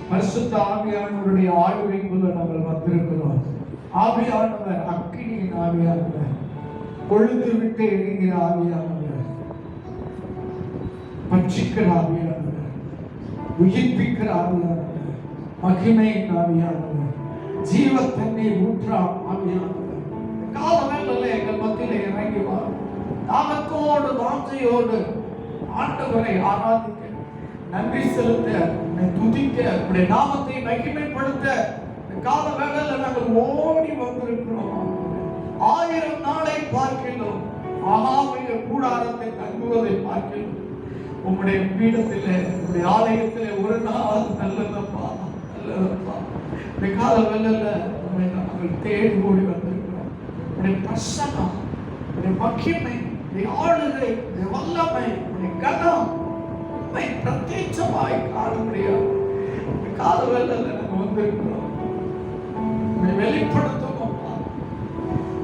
பரிசுத்த ஆவியானவருடைய ஆளுகைக்குள்ள நாங்கள் வந்திருக்கிறோம். ஆவியானவர் அக்கினியின் ஆவியானவர், கொழுந்து விட்டு எரிகிற ஆவியானவர், பட்சிக்கிற ஆவியானவர், உயிர்ப்பிக்கிற ஆவியானவர், மகிமையின் ஆவியானவர், ஜீவ தண்ணீர் ஊற்றா ஆவியானவர் காலவேளையிலே எங்கள் மத்தியிலே இறங்கி வாரும். தாகத்தோடு வாஞ்சையோடு ஆண்டவரை ஆராதிக்க, நன்றி செலுத்த, துதிக்க, உடைய நாமத்தை மகிமைப்படுத்த கால வேளையில நாங்கள் ஓடி வந்திருக்கிறோம். 1000 நாளை பார்க்கிறோம், மகாமிக கூடாரத்தை தங்குவதை பார்க்கிறோம். உம்முடைய பீடத்திலே, உம்முடைய ஆலயத்திலே ஒரு நாள் நல்லதப்பா, நல்லதப்பா. இந்த கால வேளையில உம்மை நாங்கள் தேடி ஓடி வந்திருக்கிறோம். உடைய பிரசன்னம், உடைய மகிமை, உடைய ஆளுகை, உடைய வல்லமை, உடைய கனம் பிரத்யட்சமாய் காண முடியாது. கால வேளையில நாங்கள் வந்திருக்கிறோம். உம்மை வெளிப்படுத்தும்,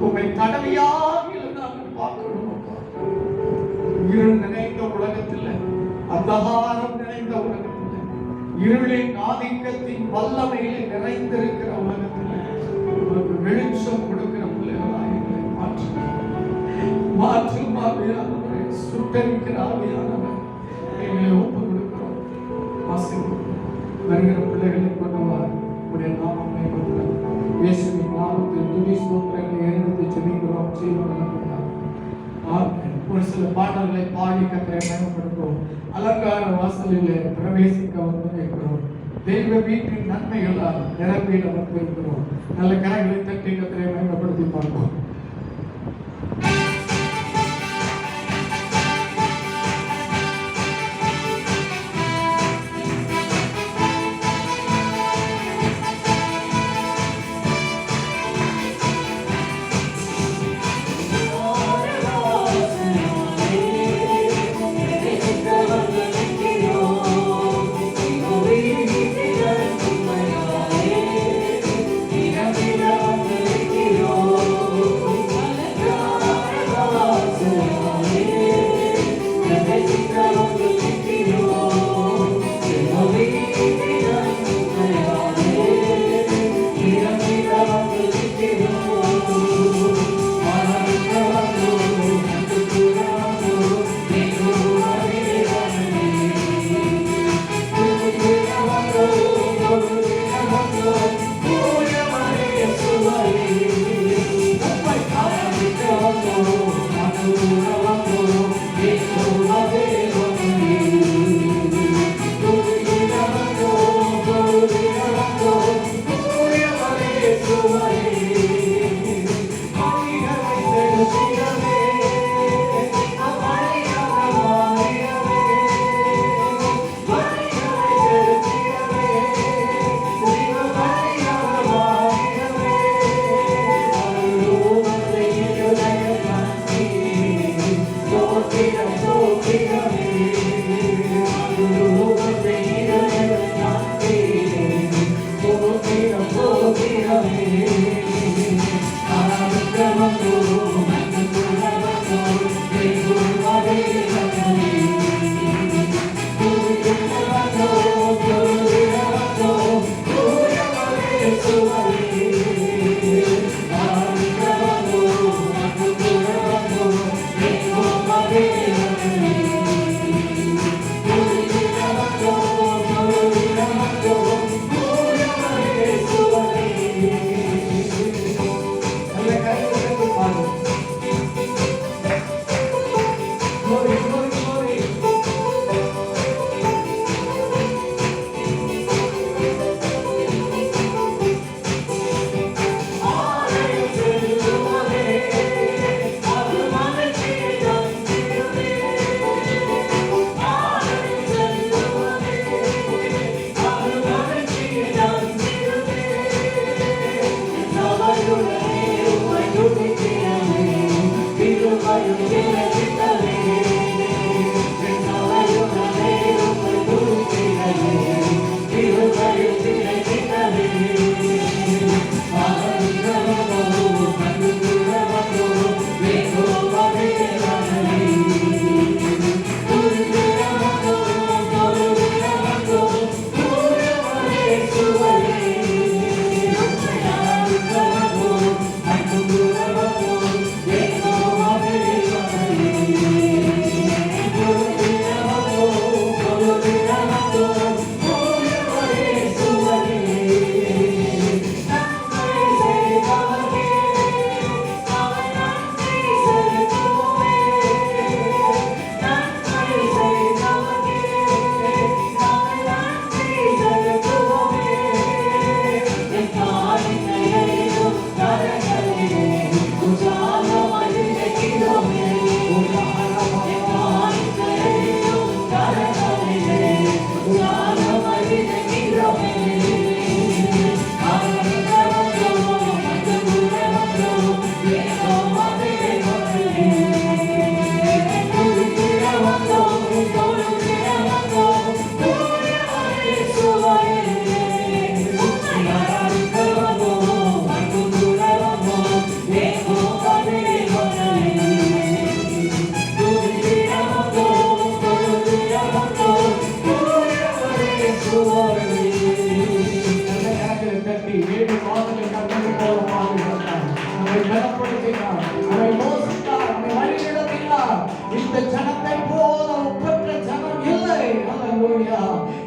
உம்மை கடமையாக நாங்கள் பார்க்கணும். இருள் நிறைந்த உலகத்தில், அந்தகாரம் நிறைந்த உலகத்தில், இருளின் ஆதிக்கத்தின் வல்லமையிலே நிறைந்திருக்கிற உலகத்தில் உங்களுக்கு வெளிச்சம் கொடுக்கிற பிள்ளைகளாக எங்களை மாற்றும் ஆவியானவரை, சுட்டரிக்கிற ஆவியானவர் எங்களை ஒப்பு கொடுக்கிறோம். வருகிற பிள்ளைகளை கொண்டவார் உடைய நாமம் இயேசுவின் நாமத்தில் துதி ஸ்தோத்திரங்களை ஏறெடுத்து ஜெபிக்கிறோம். ஆமென். ஒரு சில பாடல்களை பாடி கத்தரை பயன்படுத்தும். அலங்கார வாசலில் பிரவேசிக்க வந்து இருக்கிறோம். தெய்வ வீட்டின் நன்மைகளால் நிரம்பி நமக்கு இருக்கிறோம். நல்ல கரைகளை தட்டி கத்தரை பயன்படுத்தி பார்ப்போம்.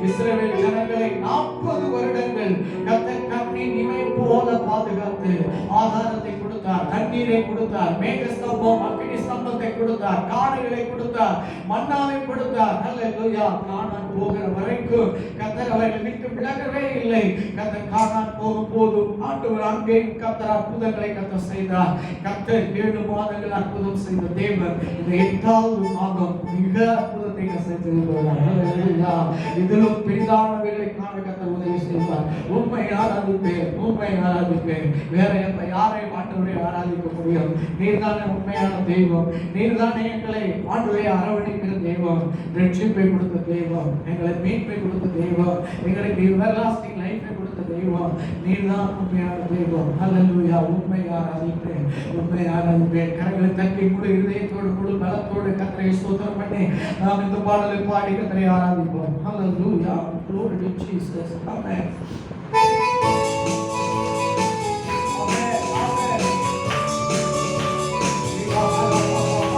இஸ்ரவேல் ஜனங்களை 40 வருடங்கள் கர்த்தர் கண்ணின் இமை போல பாதுகாத்து ஆகாரத்தை கொடுத்தார், தண்ணீரை கொடுத்தார், மேக ஸ்தம்பம் அக்கினி ஸ்தம்பத்தை அப்பத்தை கொடுத்தார், காடைகளை கொடுத்தார், மன்னாவை கொடுத்தார். அல்லேலூயா. கானான் போகிற வரைக்கும் கர்த்தர் அவர்களை விட்டு விலகவே இல்லை. கர்த்தர் கானான் போகும்போது ஆண்டவர் அங்கே கர்த்தர் அற்புதங்களை கர்த்தர் செய்தார். கர்த்தர் 7 மாதங்கள் அற்புதம் செய்த தேவன் இந்த 8வது மாதம் மிக அற்புதத்தை செய்திருக்கிறார். அல்லேலூயா. இதிலும் பெரிதானவைகளை காண கர்த்தர் உதவி செய்வார். உண்மை ஆராதிப்பேன், உண்மை ஆராதிப்பேன். வேற யாரை ஆண்டவரை ஆராதிக்க முடியும்? நீர்தானே உண்மையான தெய்வம். நீர்தானே எங்களை ஆண்டவரை அரவணைக்கிற தெய்வம், ரட்சிப்பை கொடுத்த தெய்வம், எங்களை மீட்பை கொடுத்த தெய்வம், எங்களுக்கு எவர்லாஸ்டிங் லைஃபை கொடுத்த தெய்வம். நீர்தான் உண்மையான தெய்வம். அல்லேலூயா. உண்மை ஆராதிப்பேன், உண்மை ஆராதிப்பேன். கரங்களை தட்டி முழு இதயத்தோடு முழு பலத்தோடு கர்த்தரை ஸ்தோத்திரம் பண்ணி நாம் இந்த பாடலை பாடி கர்த்தரை ஆராதிப்போம். அல்லேலூயா. Glory to Jesus. Amen. Oh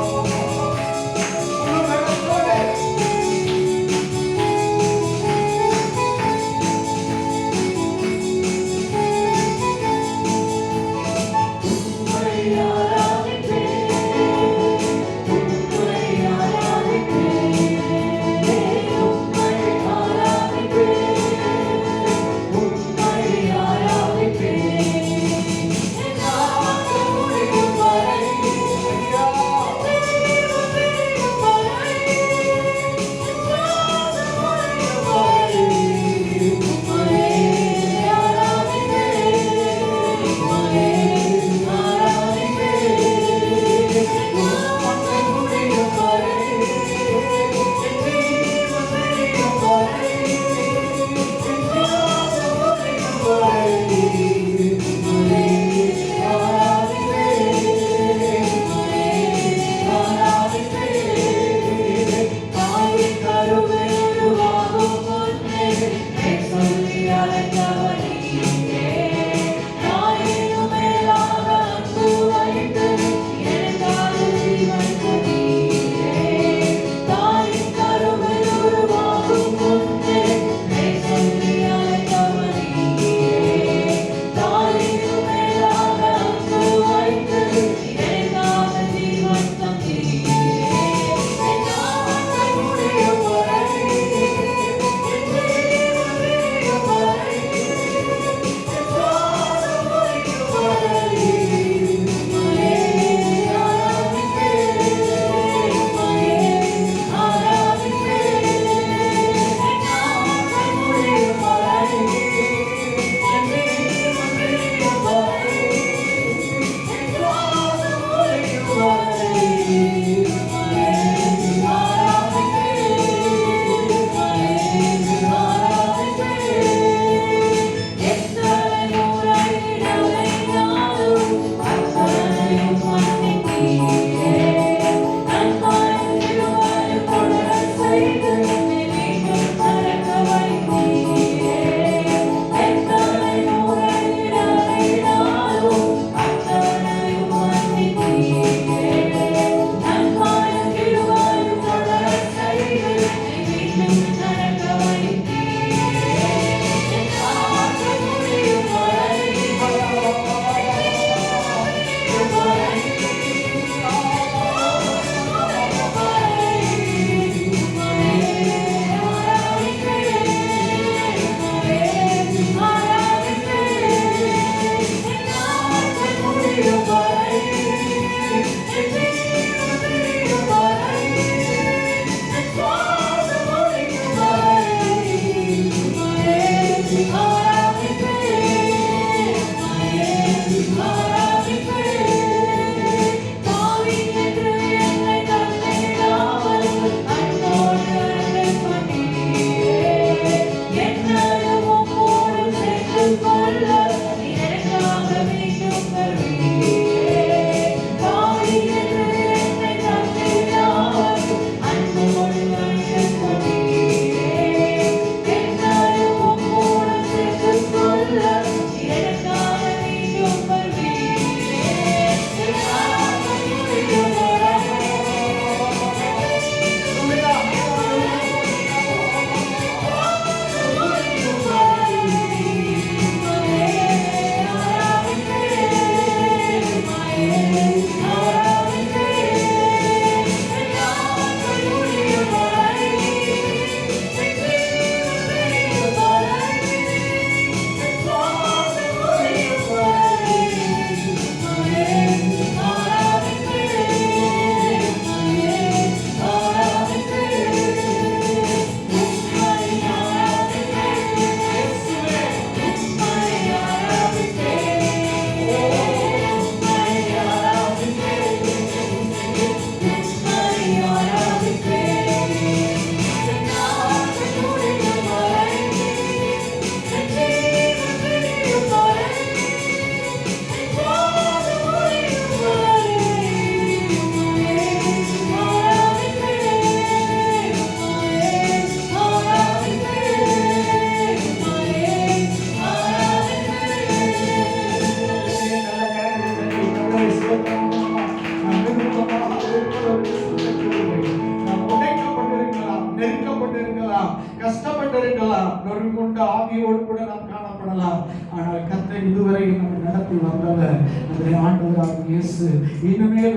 கஷ்டப்பட்டிருக்கலாம், நொறுங்குண்ட ஆவியோடு கூட நாம் காணப்படலாம். ஆனால் கர்த்தர் இதுவரை நம்மை நடத்தி வந்தவர் நம்முடைய ஆண்டவராகிய இயேசு. இனிமேல்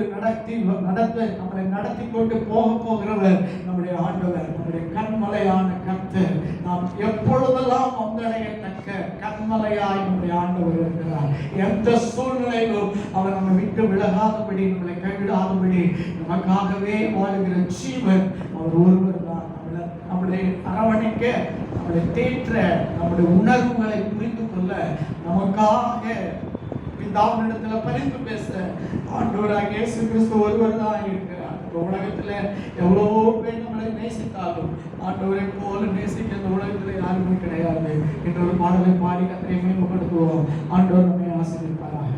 நம்மளை நடத்தி கொண்டு போகிறவர் நம்முடைய ஆண்டவர், நம்முடைய கண்மலையான கர்த்தர். நாம் எப்பொழுதெல்லாம் வந்தடையத்தக்க கண்மலையாய் நம்முடைய ஆண்டவர் இருக்கிறார். எந்த சூழ்நிலையிலும் அவர் நம்மை விட்டு விலகாதபடி, நம்மளை கைவிடாதபடி நமக்காகவே வாழ்கிற ஜீவன் அவர் ஒருவர் தான். நம்முடைய அரவணைக்க, நம்முடைய தேற்ற, நம்முடைய உணர்வுகளை புரிந்து கொள்ள, நமக்காக பிதாவினிடத்துல பரிந்து பேச ஆண்டவராகிய இயேசு கிறிஸ்து ஒருவர் தான் இருக்கிறார். உலகத்துல எவ்வளவோ பேர் நம்மளை நேசித்தாலும் ஆண்டவரை போல நேசிக்க இந்த உலகத்துல யாருமே கிடையாது. இன்னொரு பாடலை பாடி கர்த்தரை மேம்படுத்துவோம். ஆண்டவர் நம்மை ஆசீர்வதிப்பாராக.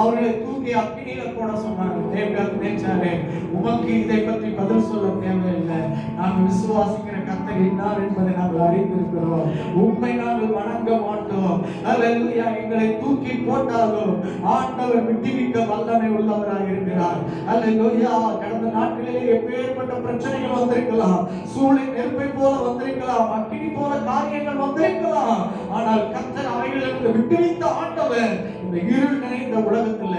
அவர்களை தூக்கி அக்கினியில போட சொன்னாங்க. தேவன் நினைச்சாரு, உமக்கு இதை பற்றி பதில் சொல்ல தேவையில்லை. நாங்கள் விசுவாசிக்கிற கர்த்தர் இன்னார் என்பதை நாங்கள் அறிந்திருக்கிறோம். உண்மை நாங்கள் வணங்க மாட்டோம். அல்லேலூயா. எங்களை தூக்கி போட்டாலும் ஆண்டவர் விடுவிக்க வல்லமை உள்ளவராக இருக்கிறார். அல்லேலூயா. கடந்த நாட்களிலே எப்பேற்பட்ட பிரச்சனைகள் வந்திருக்கலாம், சூளை நெருப்பை போல வந்திருக்கலாம், அக்கினி போல காரியங்கள் வந்திருக்கலாம். ஆனால் கர்த்தர் அவைகளிலிருந்து விடுவித்த ஆண்டவர் இந்த இருள் நிறைந்த உலகத்துல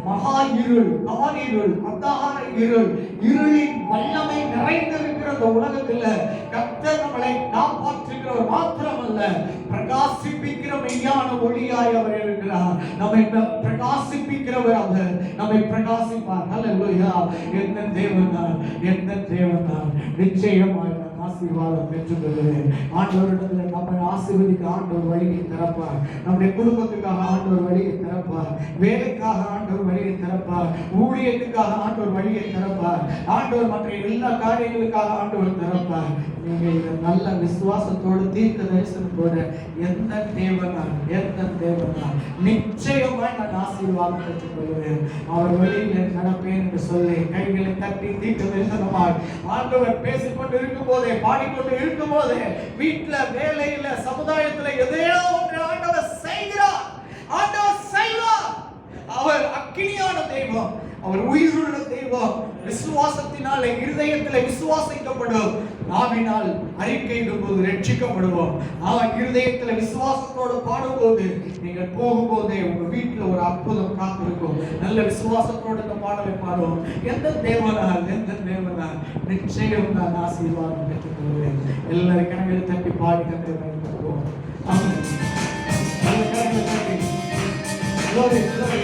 மகா இருள், காரிருள், அந்தார இருள், இருளின் வல்லமை நிறைந்திருக்கிற இந்த உலகத்துல கர்த்தர் நம்மளை காப்பாற்றுகிறவர் மாத்திரமல்ல, பிரகாசிப்பிக்கிற மெய்யான ஒளியாய் அவர் இருக்கிறார். நம்மை பிரகாசிப்பிக்கிறவர் அவர், நம்மை பிரகாசிப்பார். ஹல்லேலூயா. என்ன தேவனார், என்ன தேவனார். நிச்சயமாய் ஆசீர்வாதம் பெற்றுக்கொள்வேன். ஆண்டவரிடத்தில் நம்மை ஆசீர்வதிக்க ஆண்டவர் வழியை திறப்பார். நம்முடைய குடும்பத்துக்காக ஆண்டவர் வழியை திறப்பார். வேலைக்காக ஆண்டவர் வழியை திறப்பார். ஊழியத்துக்காக ஆண்டவர் வழியை திறப்பார். ஆண்டவர் மற்ற எல்லா காரியங்களுக்காக ஆண்டவர் திறப்பார். நீங்க இதை நல்ல விசுவாசத்தோடு தீர்க்க தரிசனத்தோட எந்த தேவனா நிச்சயமாய் நான் ஆசீர்வாதம் பெற்றுக்கொள்வேன், அவர் வழியில் நடப்பேன் என்று சொல்லி கைகளை தட்டி தீர்க்க தரிசனமாய் ஆண்டவர் பேசிக்கொண்டு இருக்கும் போதே, பாடிக்கொண்டு இருக்கும் போதே, வீட்டுல, வேலையில, சமுதாயத்துல எதையோ ஒன்று ஆண்டவர் செய்கிறார். அவர் அக்கினியான தெய்வம், அவர் உயிருள்ள தெய்வம். விசுவாசத்தினாலே இருதயத்திலே விசுவாசிக்கப்படும், நாவினால் அறிக்கையிடும்போது ரட்சிக்கப்படுவோம். இருதயத்தில் விசுவாசத்தோடு பாடும்போது நீங்கள் போகும்போதே உங்க வீட்டில் ஒரு அற்புதம் காத்திருக்கும். நல்ல விசுவாசத்தோடு இந்த பாடலை பாடுவோம். எந்த தேவனால் நிச்சயம் நான் ஆசீர்வாதம் பெற்றுக் கொள்வேன். எல்லாரும் கணங்களை தட்டி பாடி கண்டை பயன்படுத்துவோம். நல்ல கணங்களை தட்டி glory, glory,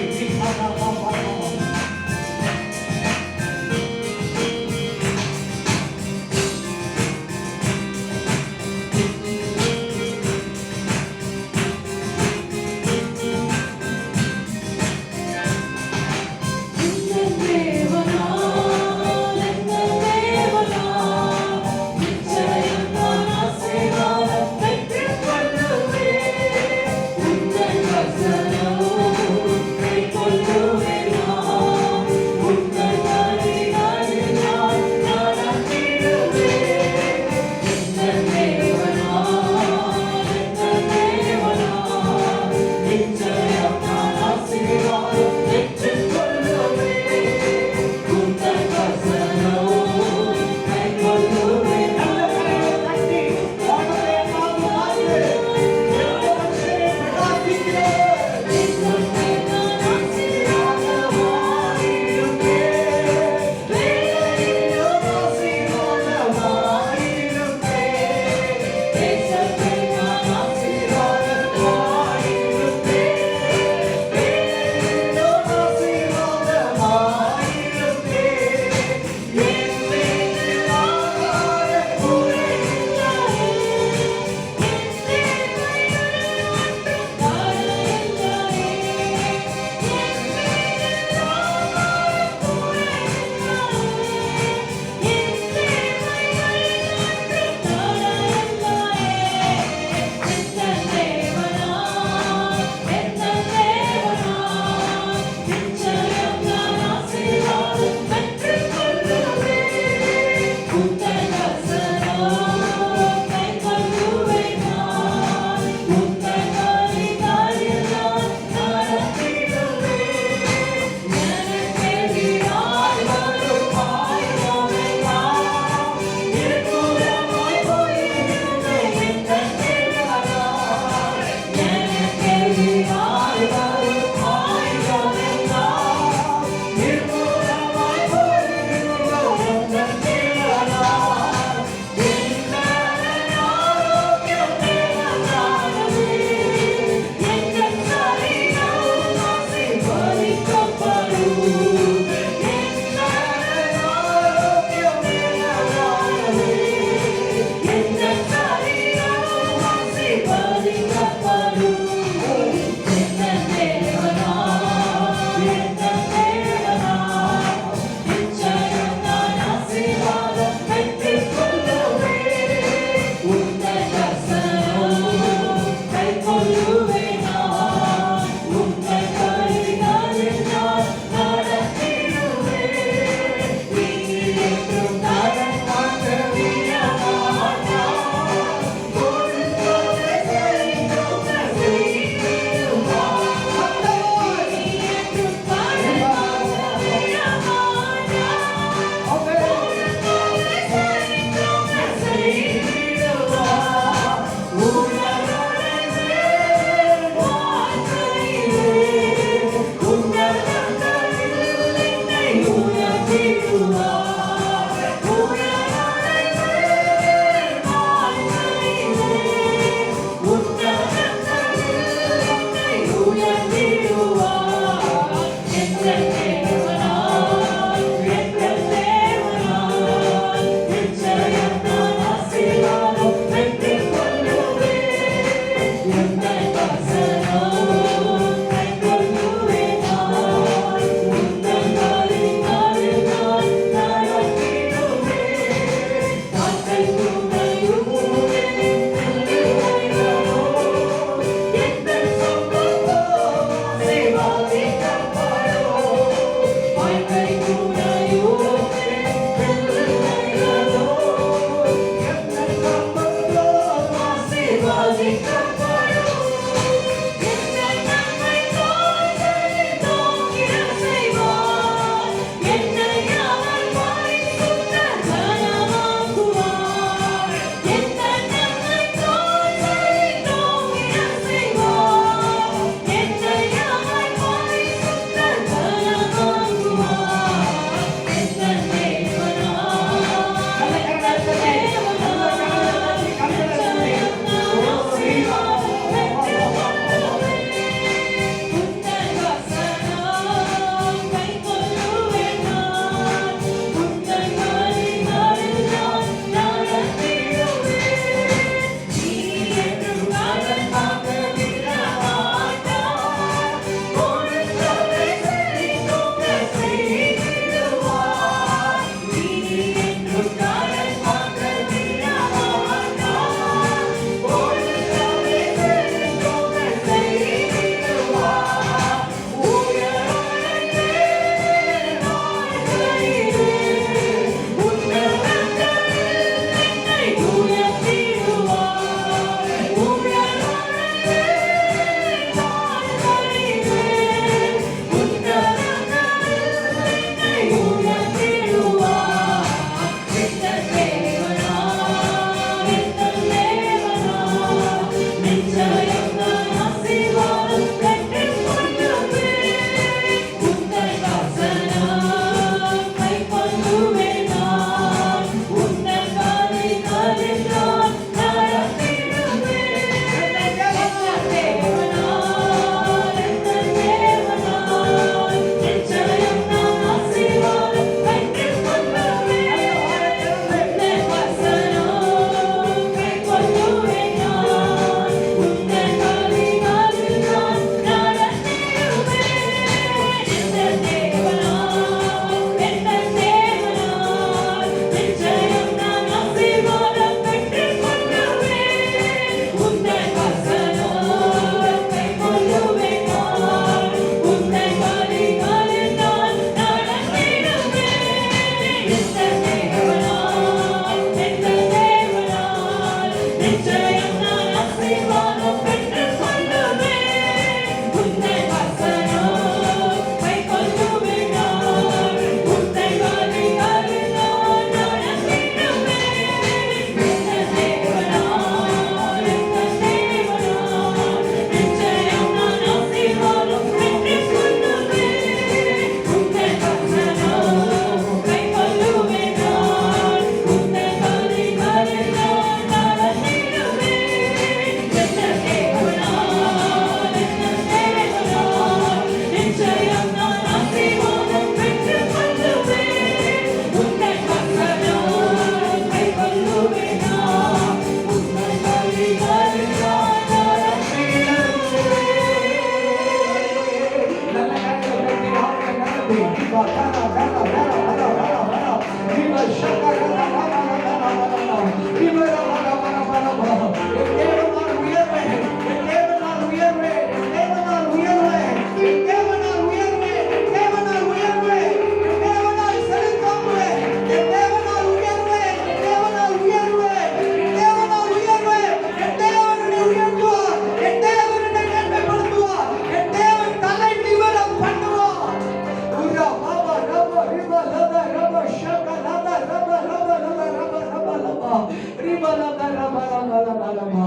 பாலமா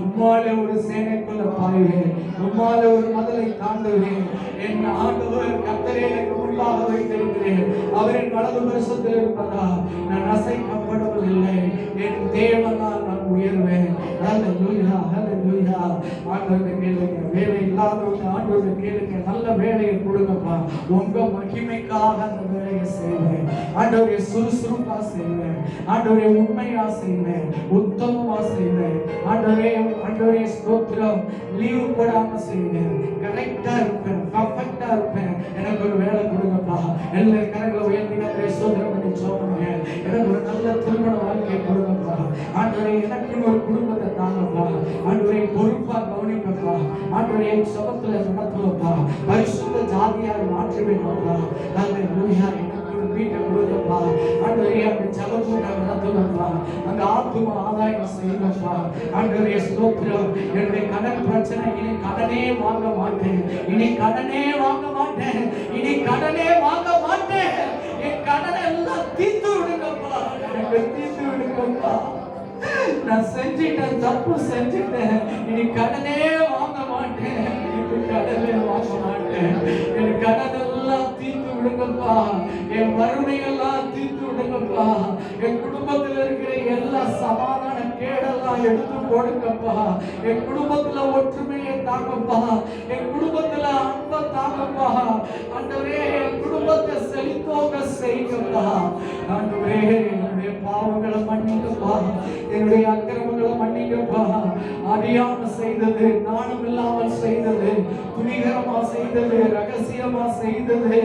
உம்மாலே ஒரு சேனைக்குள்ள பாய்வேன், உம்மாலே ஒரு மதலை தாண்டுவேன். என் ஆண்டவர் கர்த்தரே எனக்கு முன்பாக வைத்திருக்கிறேன். அவரின் வலது வருஷத்தில் இருப்பதா நான் அசைக்கப்படுவதில்லை. என் தேவனால் நான் உயர்வேன். ஹல்லேலூயா, ஹல்லேலூயா. ஆண்டவரை கேளுங்க, வேலை இல்லாதவங்க ஆண்டவரை கேளுங்க, நல்ல வேலையை கொடுங்கப்பா. உங்க மகிமைக்காக அந்த வேலையை செய்வேன். ஆண்டவரை சுறுசுறுப்பா செய்வேன், ஆண்டவரை உண்மையா செய்வேன், உத்தமமா செய்வேன். ஆண்டவரே ஸ்தோத்திரம். லீவு போடாம செய்வேன், கரெக்டா இருப்பேன், பர்ஃபெக்டா இருப்பேன். எனக்கு ஒரு வேலை கொடுங்கப்பா. எல்லா கரங்களை உயர்த்தினா சோதனை பண்ணி சொல்லுங்க. எனக்கு ஒரு நல்ல திருமண வாழ்க்கையை கொடுங்கப்பா. ஆண்டவரே எனக்கு ஒரு குடும்பத்தை தாங்கப்பா. ஆண்டவரை பொறுப்பா கவனிப்பப்பா. ஆண்டவரை சபத்துல நடத்துவப்பா. பரிசுத்த ஜாதியாக மாற்றி வேணும்ப்பா. ஹல்லேலூயா. வீட்டை கொடுங்கப்பா. ஆண்டவரே அந்த ஜபக்கூட்ட நடத்துவப்பா. அந்த ஆத்தும ஆதாயம் செய்யுங்கப்பா. ஆண்டவரே ஸ்தோத்திரம். என்னுடைய கடன் பிரச்சனை இனி கடனே வாங்க மாட்டேன், இனி கடனே வாங்க மாட்டேன், இனி கடனே வாங்க மாட்டேன். என் கடனை எல்லாம் தீர்த்து விடுங்கப்பா, எனக்கு தீர்த்து விடுங்கப்பா. நான் செஞ்சிட்டேன், தப்பு செஞ்சிட்டேன், இனி கடனே வாங்க மாட்டேன், இனி கடனே வாங்க மாட்டேன். என் கடனெல்லாம் தீர்த்து விடுங்கப்பா. என் வறுமையெல்லாம் தீர்த்து விடுங்கப்பா. என் குடும்பத்தில் இருக்கிற எல்லா சமாதான கேடெல்லாம் எடுத்து போடுங்கப்பா. என் குடும்பத்துல ஒற்றுமையை தாங்கப்பா. என் குடும்பத்துல அன்பை தாங்கப்பா. ஆண்டவரே என் குடும்பத்தை செழித்தோங்க செய்யுங்கப்பா. ஆண்டவரே என்னுடைய பாவங்களை மன்னிங்கப்பா, என்னுடைய அக்கிரமங்களை மன்னிங்கப்பா. அறியாம செய்தது, நாணம் இல்லாமல் செய்தது, துணிகரமா செய்தது, ரகசியமா செய்தது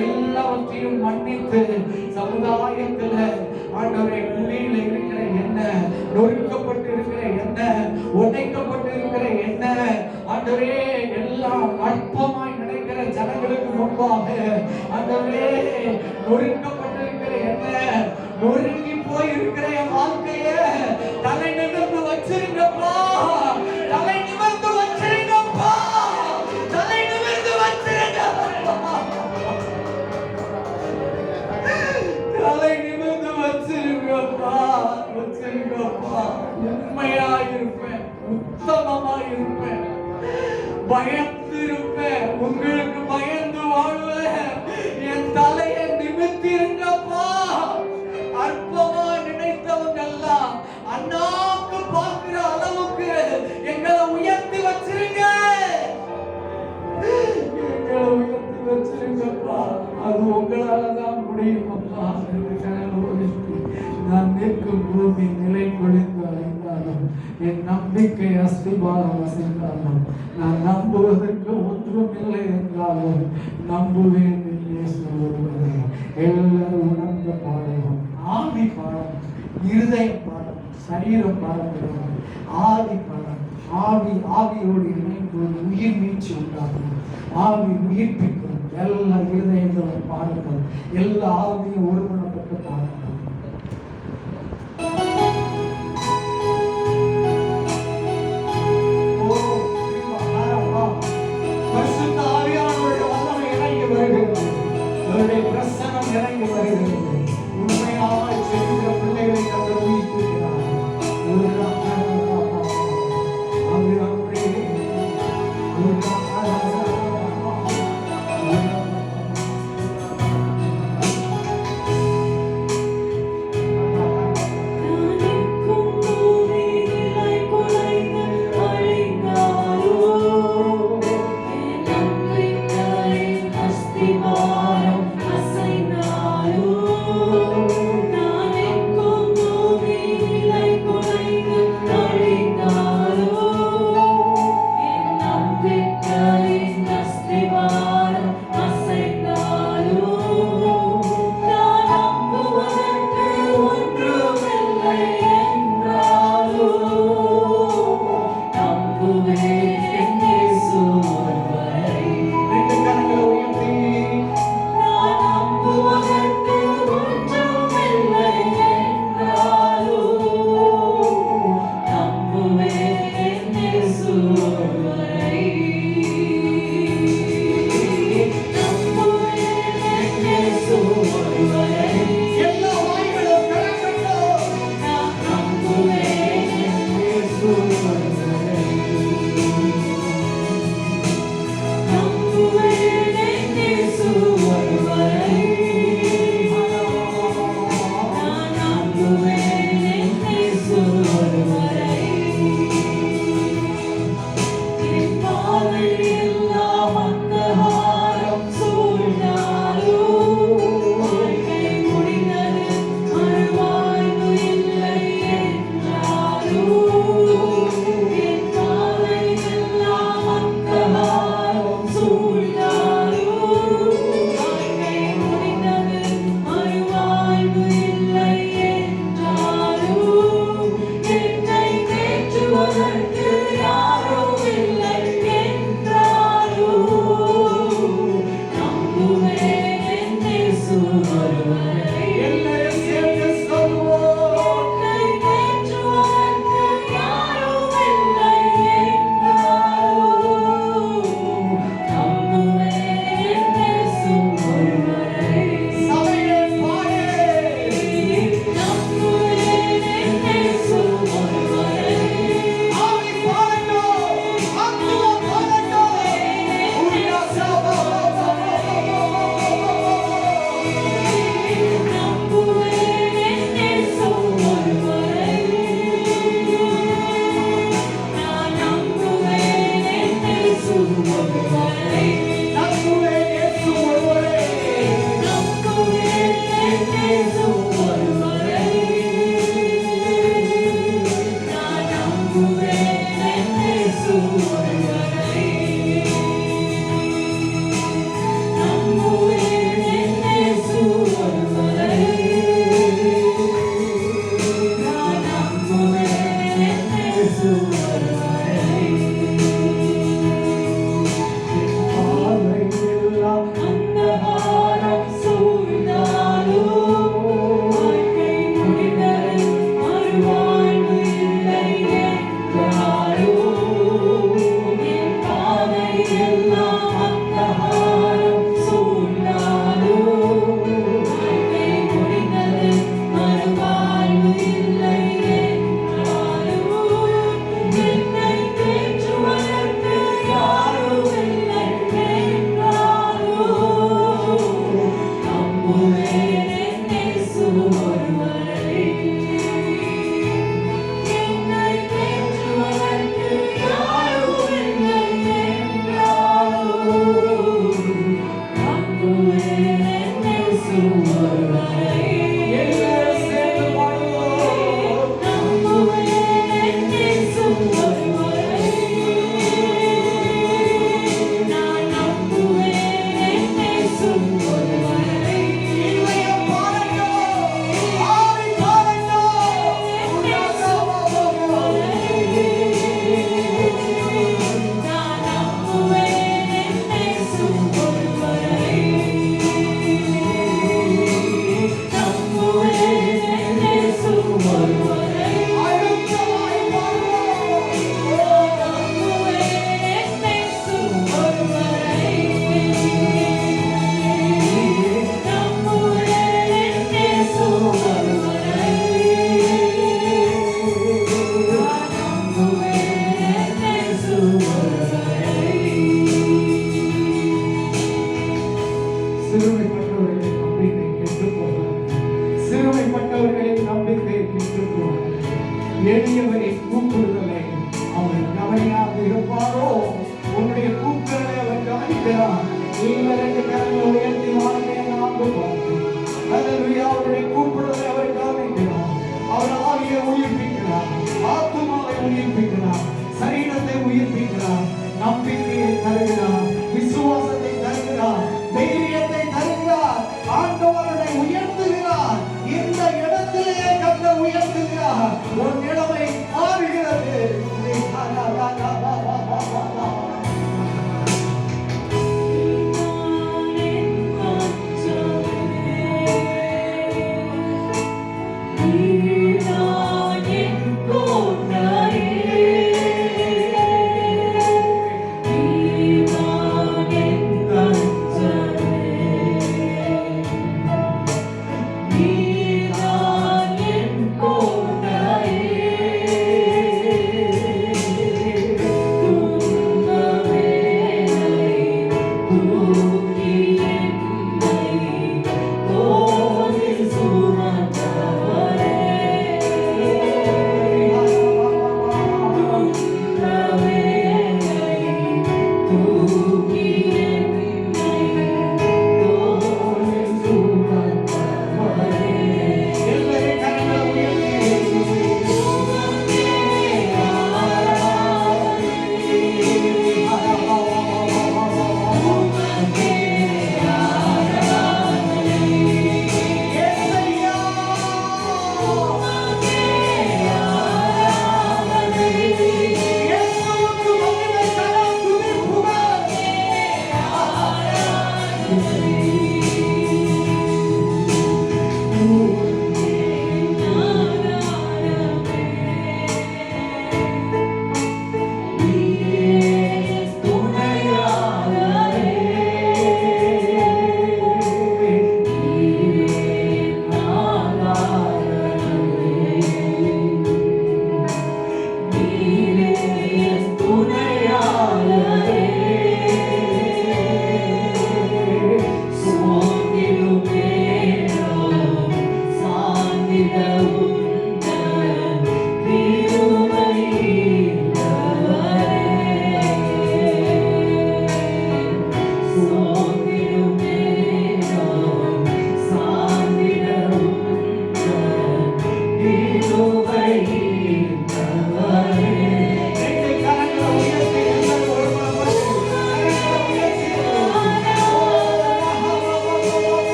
எல்லாவற்றையும் மன்னித்து சமுதாயத்துல ஆண்டவரே குழியில இருக்கிற என்ன, நொறுக்கப்பட்டு இருக்கிற என்ன, உடைக்கப்பட்டு இருக்கிற என்ன, ஆண்டவரே எல்லாம் அற்பமாய் நினைக்கிற ஜனங்களுக்கு முன்பாக ஆண்டவரே நொறுக்கப்பட்டு இருக்கிற என்ன, நொறுங்கி போய் இருக்கிற என் வாழ்க்கைய தலை நிமிர்ந்து வச்சிருங்கப்பா. தலை நிமிர்ந்து வச்சிருங்கப்பா. தலை நிமிர்ந்து வச்சிருங்கப்பா. தலை நிமிர்ந்து வச்சிருங்கப்பா. வச்சிருங்கப்பா. உண்மையா இருப்பேன், உத்தமமா இருப்பேன், பயந்து இருப்பேன், உங்களுக்கு பயந்து வாழ்வேன். என் தலையை நிமிர்த்திருங்கப்பா. அற்பமா நினைத்தவங்க எல்லாம் அண்ணாக்கு பார்க்கிற அளவுக்கு எங்களை உயர்த்தி வச்சிருங்க, எங்களை உயர்த்தி வச்சிருங்கப்பா. அது உங்களாலதான் முடியுமப்பா. நான் நிற்கும் பூமி நிலை கொழிந்து அடைந்தாலும், என் நம்பிக்கை அஸ்திபாரம் அசைந்தாலும், நான் நம்புவதற்கு ஒன்றுமில்லை என்றாலும் நம்புவேன் என்று சொல்லுவதே. எல்லாரும் உணர்ந்த பாடம், ஆவி பாடம், இருதய பாடம், சரீர பாடம் கிடையாது. ஆவி பாடம். ஆவியோடு இணைந்து உயிர் மீட்சி உண்டாகும். ஆவி உயிர்ப்பிக்கும். எல்லா இருதயங்களும் பாடங்கள், எல்லா ஆவியும் ஒருமனப்பட்ட பாடங்கள். பரிசுத்த ஆவியானவருடைய வல்லமை இறங்கி வருகிறது, அவருடைய பிரசன்னம் இறங்கி வருகிறது. உண்மையாக செய்கிற பிள்ளைகளை கண்டு உயிர்ப்பிக்கிறார்.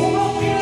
உமக்கே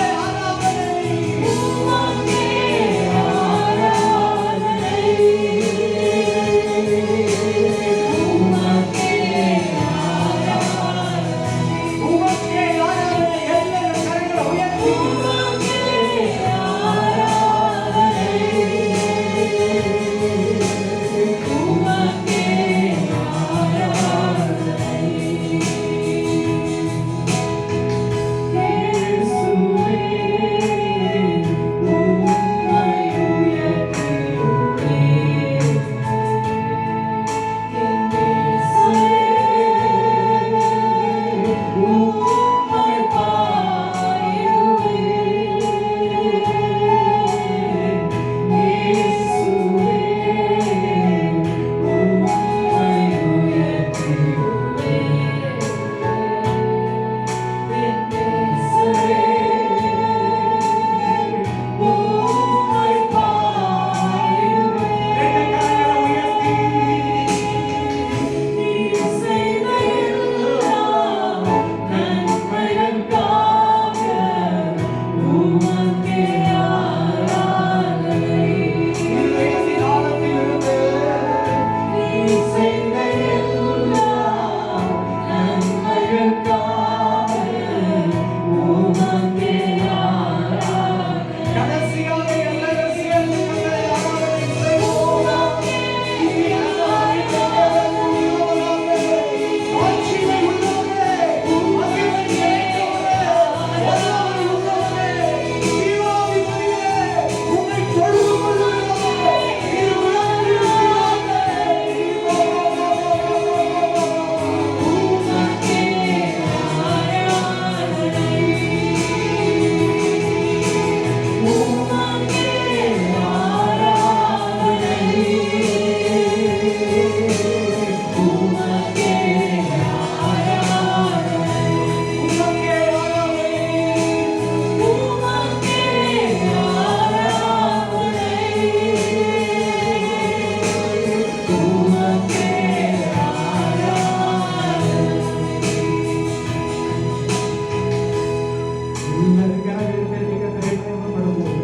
எல்லாரும் கரங்களை தட்டி கர்த்தரை மகிமைப்படுத்துவோம்.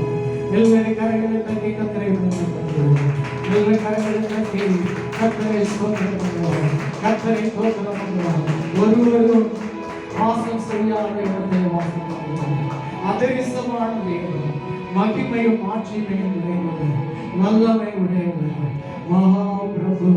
எல்லாரும் கரங்களை தட்டி கர்த்தரை மகிமைப்படுத்துவோம். எல்லாரும் கரங்களை தட்டி கர்த்தரை ஸ்தோத்திரம் பண்ணுவோம். கர்த்தரை ஸ்தோத்திரம் பண்ணுவோம். ஒருவரும் வாசம் செய்யாத இடத்தை வாசம் பண்ணுவோம். அதிர்ஷ்டமான தேவன், மகிமையும் மாட்சிமையும் உடையவர், வல்லமை உடையவர், மகா பிரபு,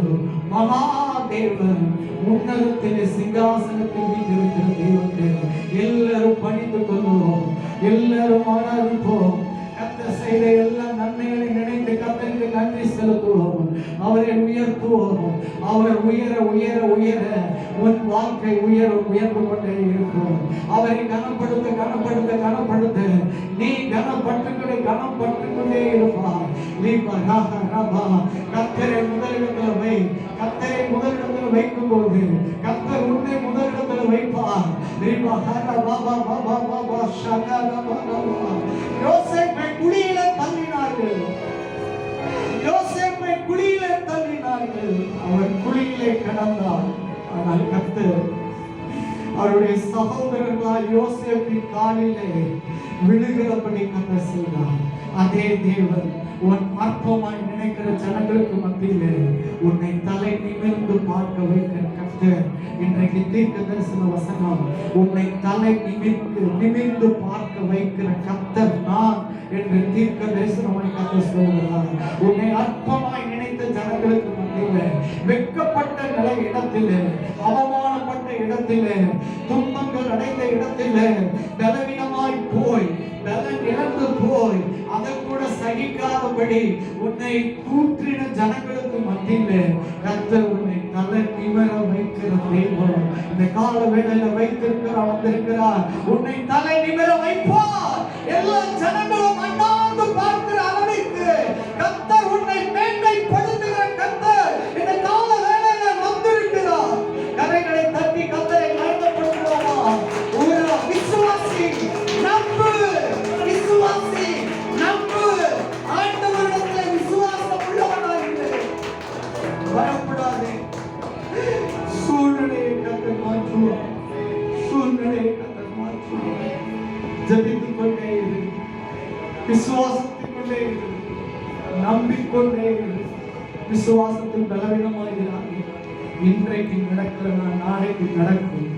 மகாதேவன், உன்னதத்திலே சிங்காசனத்தில் வீற்றிருக்கிற தேவன். எல்லாரும் பணிந்து கொள்வோம், எல்லாரும் ஆராதிப்போம். கர்த்தர் செய்த எல்லா நன்மைகளை நினைத்து கர்த்தருக்கு நன்றி செலுத்துவோம். அவரை உயர்த்துவோம். அவர் உயர உயர உயர உன் வாழ்க்கை உயர்ந்து கொண்டே இருக்கும். அவரை கனப்படுத்த கனப்படுத்த கனப்படுத்த நீ கனப்பட்டு கொண்டே இருப்பார். கர்த்தரை முதலிடத்தில் வை. கர்த்தரை முதலிடத்தில் வைக்கும் போது கர்த்தர் உன்னை முதலிடத்தில் வைப்பார். யோசேப்பை குழியிலே தள்ளினார்கள். யோசேப்பை குழியிலே தள்ளினார்கள். அவர் குழியிலே கிடந்தார். ஆனால் கர்த்தர் அவருடைய சகோதரர்களால் யோசேப்பின் காலிலே விழுகிறபடி கர்த்தர் செய்தார். அதே தேவன் உன் அற்பமாய் நினைக்கிற ஜனங்களுக்கு மத்தியிலே உன்னை தலை நிமிர்ந்து பார்க்க வைக்கிற கர்த்தர் இன்றைக்கு தீர்க்க தரிசன வசனம், உன்னை தலை நிமிர்ந்து பார்க்க வைக்கிற கர்த்தர் நான் என்று தீர்க்க தரிசனமாய் கர்த்தர் சொல்கிறார். உன்னை அற்பமாய் நினைத்த ஜனங்களுக்கு மத்தியிலே, வெட்கப்பட்ட நிலை இடத்திலே, அவமானப்பட்ட இடத்திலே, துன்பங்கள் அடைந்த இடத்திலே, பலவீனமாய் போய் பலன் இழந்து போய் அதை கூட சகிக்காதபடி உன்னை தூற்றின ஜனங்களுக்கு மத்தியிலே கர்த்தர் உன்னை தலை நிமிர வைக்கிற தேவன். இந்த கால வேளையில வந்திருக்கிறார். உன்னை தலை நிமிர வைப்பார். எல்லா ஜனங்களும் அண்ணாந்து பார்க்கிற அளவுக்கு கர்த்தர் உன்னை மேன்மைப்படுத்துகிற கர்த்தர் இந்த கால வேளையில வந்திருக்கிறார். கரைகளை தட்டி கர்த்தரை மகிமைப்படுத்துவோமா? ஒரு விசுவாசி நம்பு, விசுவாசி நம்பு. ஆண்டவரிடத்தில் விசுவாசம் உள்ளவனாயிரு. பயப்படாதே. சூழ்நிலையை கர்த்தர் மாற்றுவார். சூழ்நிலையை கர்த்தர் மாற்றுவார். ஜெபித்துக் கொண்டே இரு. விசுவாசத்துக் கொண்டே இரு. நம்பிக்கொண்டே இரு. விசுவாசத்தில் பலவீனமாகிறாங்க. இன்றைக்கு நடக்கல, நாளைக்கு நடக்கும்.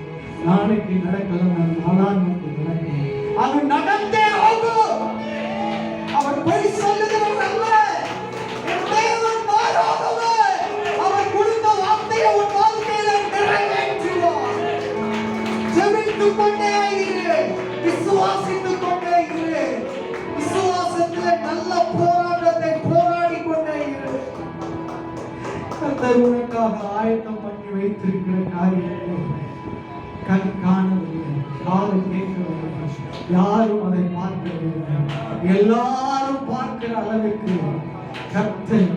நாளைக்கு நடக்கல, நாளான்னைக்கு நடக்கும். அது நடந்தே ஆகும். அவர் பொய் சொல்லுகிறவர் அல்ல. என் தேவன் மாறாதவர். அவர் கொடுத்த வார்த்தையை உன் வாழ்க்கையில நிறைவேற்றுவார். ஜெபித்துக் கொண்டே இரு. விசுவாசித்துக் கொண்டே இரு. விசுவாசத்தில் நல்ல போராட்டத்தை போராடி கொண்டே இரு. கர்த்தர் உனக்காக ஆயத்தம் பண்ணி வைத்திருக்கிற காரியத்தை கண் காணவில்லை, காது கேட்கவில்லை, யாரும் அதை பார்க்கவில்லை. எல்லாரும் பார்க்கிற அளவுக்கு கர்த்தர்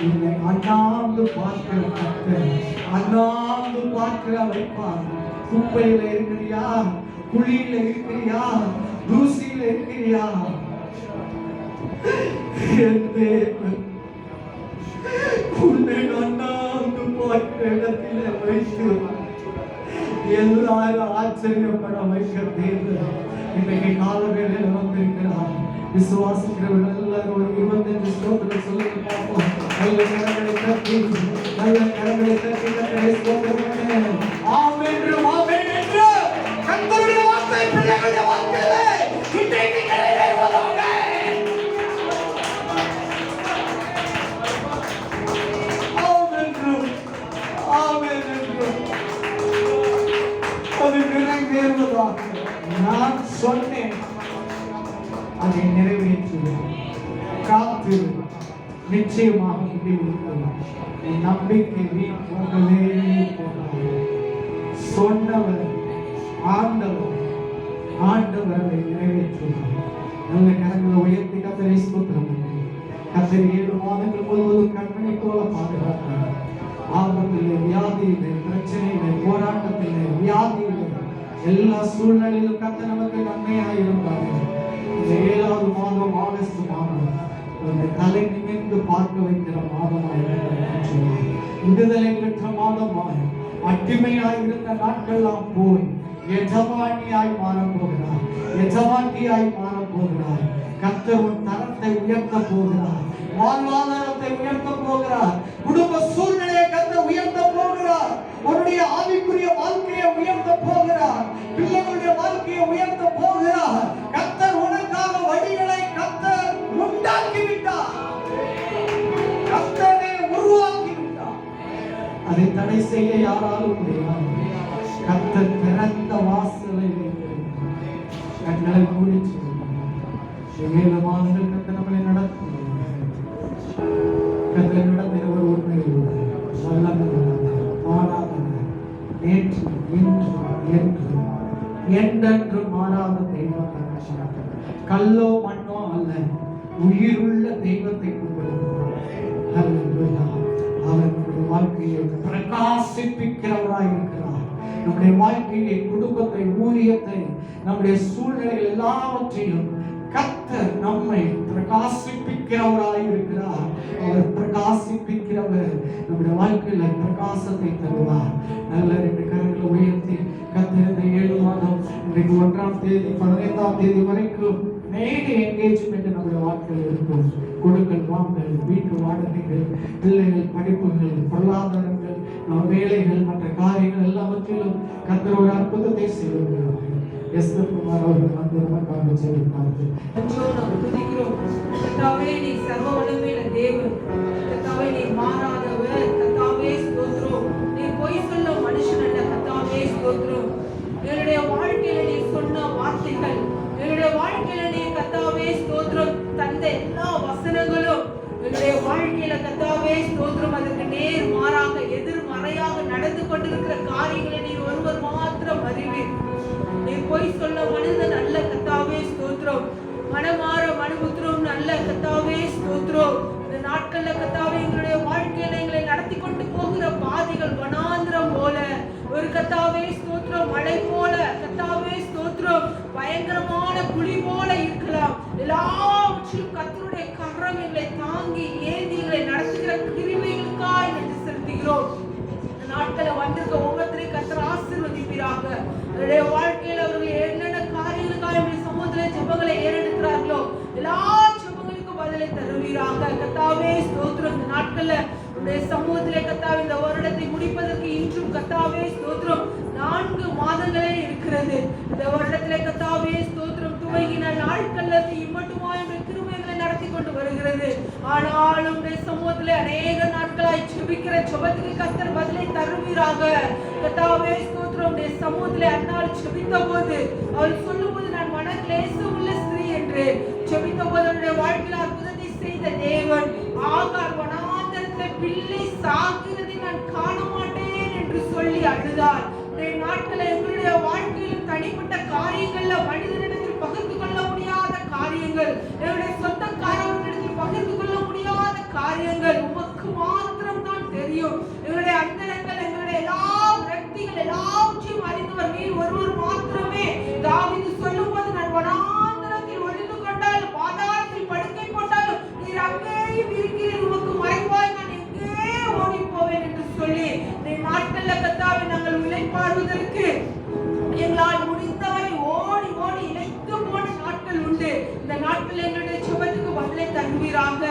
இல்லை. அண்ணாந்து பார்க்கிற கர்த்தர் அண்ணாந்து பார்க்கிற வைப்பார். குப்பையில இருக்கிறியா, குழியில இருக்கிறியா, தூசியில இருக்கிறியா, உன்னை அண்ணாந்து பார்க்கிற இடத்தில வைத்து எல்லாரும் ஆச்சரியப்பட வைக்க தேவன் இன்றைக்கு காலவேளையில வந்திருக்கிறார். விசுவாசிக்கிறவர்கள் எல்லாரும் ஒரு 25 ஸ்தோத்திரம் சொல்லுங்க பார்ப்போம். நல்ல கரங்களை தட்டி, நல்ல கரங்களை தட்டி கர்த்தரை ஸ்தோத்திரம் பண்ணுங்க. ஆமென் என்று ஆமென் என்று கர்த்தருடைய வார்த்தை பிள்ளைகளுடைய வாழ்க்கையிலே இன்றைக்கு நிறைவேறுவதாக. ஆமென் என்று அது நிறைவேறுவதாக. நான் சொன்னேன், அதை நிறைவேற்றுவேன். காத்து நிச்சயமாக முடிவு. நம்பிக்கை வீண் போகவே போகாது. சொன்னவர் ஆண்டவர், ஆண்டவர் அதை நிறைவேற்றுவார். நல்ல கரங்களை உயர்த்தி கர்த்தரை ஸ்தோத்திரம் பண்ணுங்க. கர்த்தர் 7 மாதங்கள் முழுவதும் கண்மணி போல பாதுகாத்தார். ஆபத்திலே, வியாதியிலே, பிரச்சனையிலே, போராட்டத்திலே, வியாதியிலே, எல்லா சூழ்நிலையிலும் கர்த்தர் நமக்கு நன்மையாக இருந்தார். இந்த 7வது மாதம் ஆகஸ்ட் மாதம் உன்னை தலை நிமிர்ந்து பார்க்க வைக்கிற மாதமாய் விடுதலை பெற்ற மாதமாய், அடிமையாய் இருந்த நாட்கள்லாம் போய் எஜமானியாய் மாறப் போகிறார். எஜமாட்டியாய் மாற போகிறார். கர்த்தர் உன் தரத்தை உயர்த்த போகிறார். வாழ்வாதாரத்தை உயர்த்த போகிறார். குடும்ப சூழ்நிலையை கர்த்தர் உயர்த்த போகிறார். உன்னுடைய ஆவிக்குரிய வாழ்க்கையை உயர்த்த போகிறார். பிள்ளைகளுடைய வாழ்க்கையை உயர்த்த போகிறார். கர்த்தர் உனக்காக வழிகளை கர்த்தர் உண்டாக்கி விட்டார். கர்த்தரை உருவாக்கி விட்டார். அதை தடை செய்ய யாராலும் முடியாது. கர்த்தர் திறந்த வாசலை கண்களை மூடிச்சு 7 மாதங்கள் கர்த்தர் நம்மளை நடத்தும். கர்த்தர் நடத்தினவர் உண்மையுள்ளவர், வல்லமையுள்ளவர், மாறாதவர், நேற்று இன்று என்றும் என்றென்றும் மாறாத தெய்வம். கல்லோ மண்ணோ அல்ல, உயிருள்ள தெய்வத்தை கொண்டிருக்கிறார். அவர் நம்முடைய வாழ்க்கையை பிரகாசிப்பிக்கிறவராய் இருக்கிறார். நம்முடைய வாழ்க்கையை, குடும்பத்தை, ஊழியத்தை, நம்முடைய சூழ்நிலைகள் எல்லாவற்றையும் கர்த்தர் நம்மை பிரகாசிப்பிக்கிறவராய் இருக்கிறார். அவர் பிரகாசிப்பிக்கிறவர். நம்முடைய வாழ்க்கையில பிரகாசத்தை தருவார். நல்ல 2 கரங்களை உயர்த்தி கர்த்தர் இந்த 7 மாதம் இன்றைக்கு 1ஆம் தேதி 15ஆம் தேதி வரைக்கும் அநேக என்கேஜ்மெண்ட் நம்முடைய வாழ்க்கையில் இருக்கும். கொடுக்கல் வாங்கல், வீட்டு வாடகைகள், பிள்ளைகள் படிப்புகள், பொருளாதாரங்கள், நம்ம வேலைகள், மற்ற காரியங்கள் எல்லாவற்றிலும் கர்த்தர் ஒரு அற்புதத்தை செய்வார். எஸ்தர் குமார் அவர்கள் வந்து நமக்காக செய்திருப்பார்கள். நாம் துதிக்கிறோம். கர்த்தாவே, நீ சர்வ வல்லமையுள்ள தேவன். கர்த்தாவே, நீ மாறாதவர். கர்த்தாவே, ஸ்தோத்திரம். நீ பொய் சொல்ல மனுஷன் அல்ல. கர்த்தாவே, ஸ்தோத்திரம். என்னுடைய வாழ்க்கையில நீ சொன்ன வார்த்தைகள், என்னுடைய வாழ்க்கையில நீ கர்த்தாவே ஸ்தோத்திரம் தந்த எல்லா வசனங்களும் என்னுடைய வாழ்க்கையில கர்த்தாவே ஸ்தோத்திரம் அதற்கு நேர் மாறாக எதிர்மறையாக நடந்து கொண்டிருக்கிற காரியங்களை நீர் ஒருவர் மாத்திரம் அறிவீர். நீ பொய் சொல்ல மனிதன் அல்ல. கர்த்தாவே ஸ்தோத்திரம். மனமாற மனுபுத்திரம் அல்ல. கர்த்தாவே ஸ்தோத்திரம். இந்த நாட்கள்ல கர்த்தாவே எங்களுடைய வாழ்க்கையில எங்களை நடத்தி கொண்டு போகிற பாதைகள் வனாந்திரம் போல, ஒரு கர்த்தாவே ஸ்தோத்திரம் மழை போல, கர்த்தாவே ஸ்தோத்திரம் பயங்கரமான குழி போல இருக்கலாம். எல்லாவற்றிலும் கர்த்தருடைய கரம் எங்களை தாங்கி ஏந்தி எங்களை நடத்துகிற கிருபைகளுக்காய் நன்றி செலுத்துகிறோம். நாட்களை வந்திருக்க ஒவ்வொருத்தரையும் கர்த்தர் ஆசீர்வதிப்பீராக. அவருடைய வாழ்க்கையில் அவர்கள் என்னென்ன காரியங்களுக்காக சமூகத்திலே ஜெபங்களை ஏறெடுக்கிறார்களோ எல்லா ஜெபங்களுக்கும் பதிலை தருவீராக. கர்த்தாவே ஸ்தோத்திரம். இந்த நாட்கள்ல உடைய சமூகத்திலே கர்த்தாவே இந்த வருடத்தை முடிப்பதற்கு இன்றும் கர்த்தாவே ஸ்தோத்திரம் 4 மாதங்களே இருக்கிறது. இந்த வருடத்திலே கர்த்தாவே ஸ்தோத்திரம் துவங்கின நாட்கள்ல இம்மட்டுமாய் கிருபைகளை நடத்தி கொண்டு வருகிறது. ஆனாலும் உடைய சமூகத்திலே அநேக நாட்களாய் ஜெபிக்கிற ஜெபத்துக்கு கர்த்தர் பதிலை தருவீராக. கர்த்தாவே ஸ்தோத்திரம். உடைய சமூகத்திலே அன்னாள் ஜெபித்த போது அவள் சொல்லும் போது நான் மன கிளேசம் உள்ள ஸ்திரீ என்று ஜெபித்த போது அவருடைய வாழ்க்கையில் அற்புதத்தை செய்த தேவன். ஆகார் வனாந்தரத்திலே பிள்ளை சாகிறதை நான் காண மாட்டேன் என்று சொல்லி அழுதார். நாட்களை எங்களுடைய வாழ்க்கையிலும் தனிப்பட்ட காரியங்கள்ல மனிதனிடத்தில் பகிர்ந்து கொள்ள முடியாத காரியங்கள், என்னுடைய சொந்தக்காரர்களிடத்தில் பகிர்ந்து கொள்ள முடியாத காரியங்கள் உமக்கு மாத்திரம் தான் தெரியும். எங்களுடைய அந்தரங்கள், எங்களுடைய எல்லா விரக்திகள் எல்லாவற்றையும் அறிந்தவர் நீர் ஒருவர் மாத்திரமே. தாவீது சொல்லும் போது நான் வனாந்தரத்தில் ஒளிந்து கொண்டாலும் பாதாளத்தில் படுக்கை போட்டாலும் நீர் அங்கேயும் இருக்கிறீர், உமக்கு மறைவாய் நான் எங்கே ஓடி போவேன் என்று சொல்லி நாட்கள்ல கர்த்தாவே நாங்கள் இளைப்பாறுவதற்கு எங்களால் முடிந்தவரை ஓடி ஓடி இழைத்து போன நாட்கள் உண்டு. இந்த நாட்கள் எங்களுடைய ஜெபத்துக்கு பதிலை தருவீராக.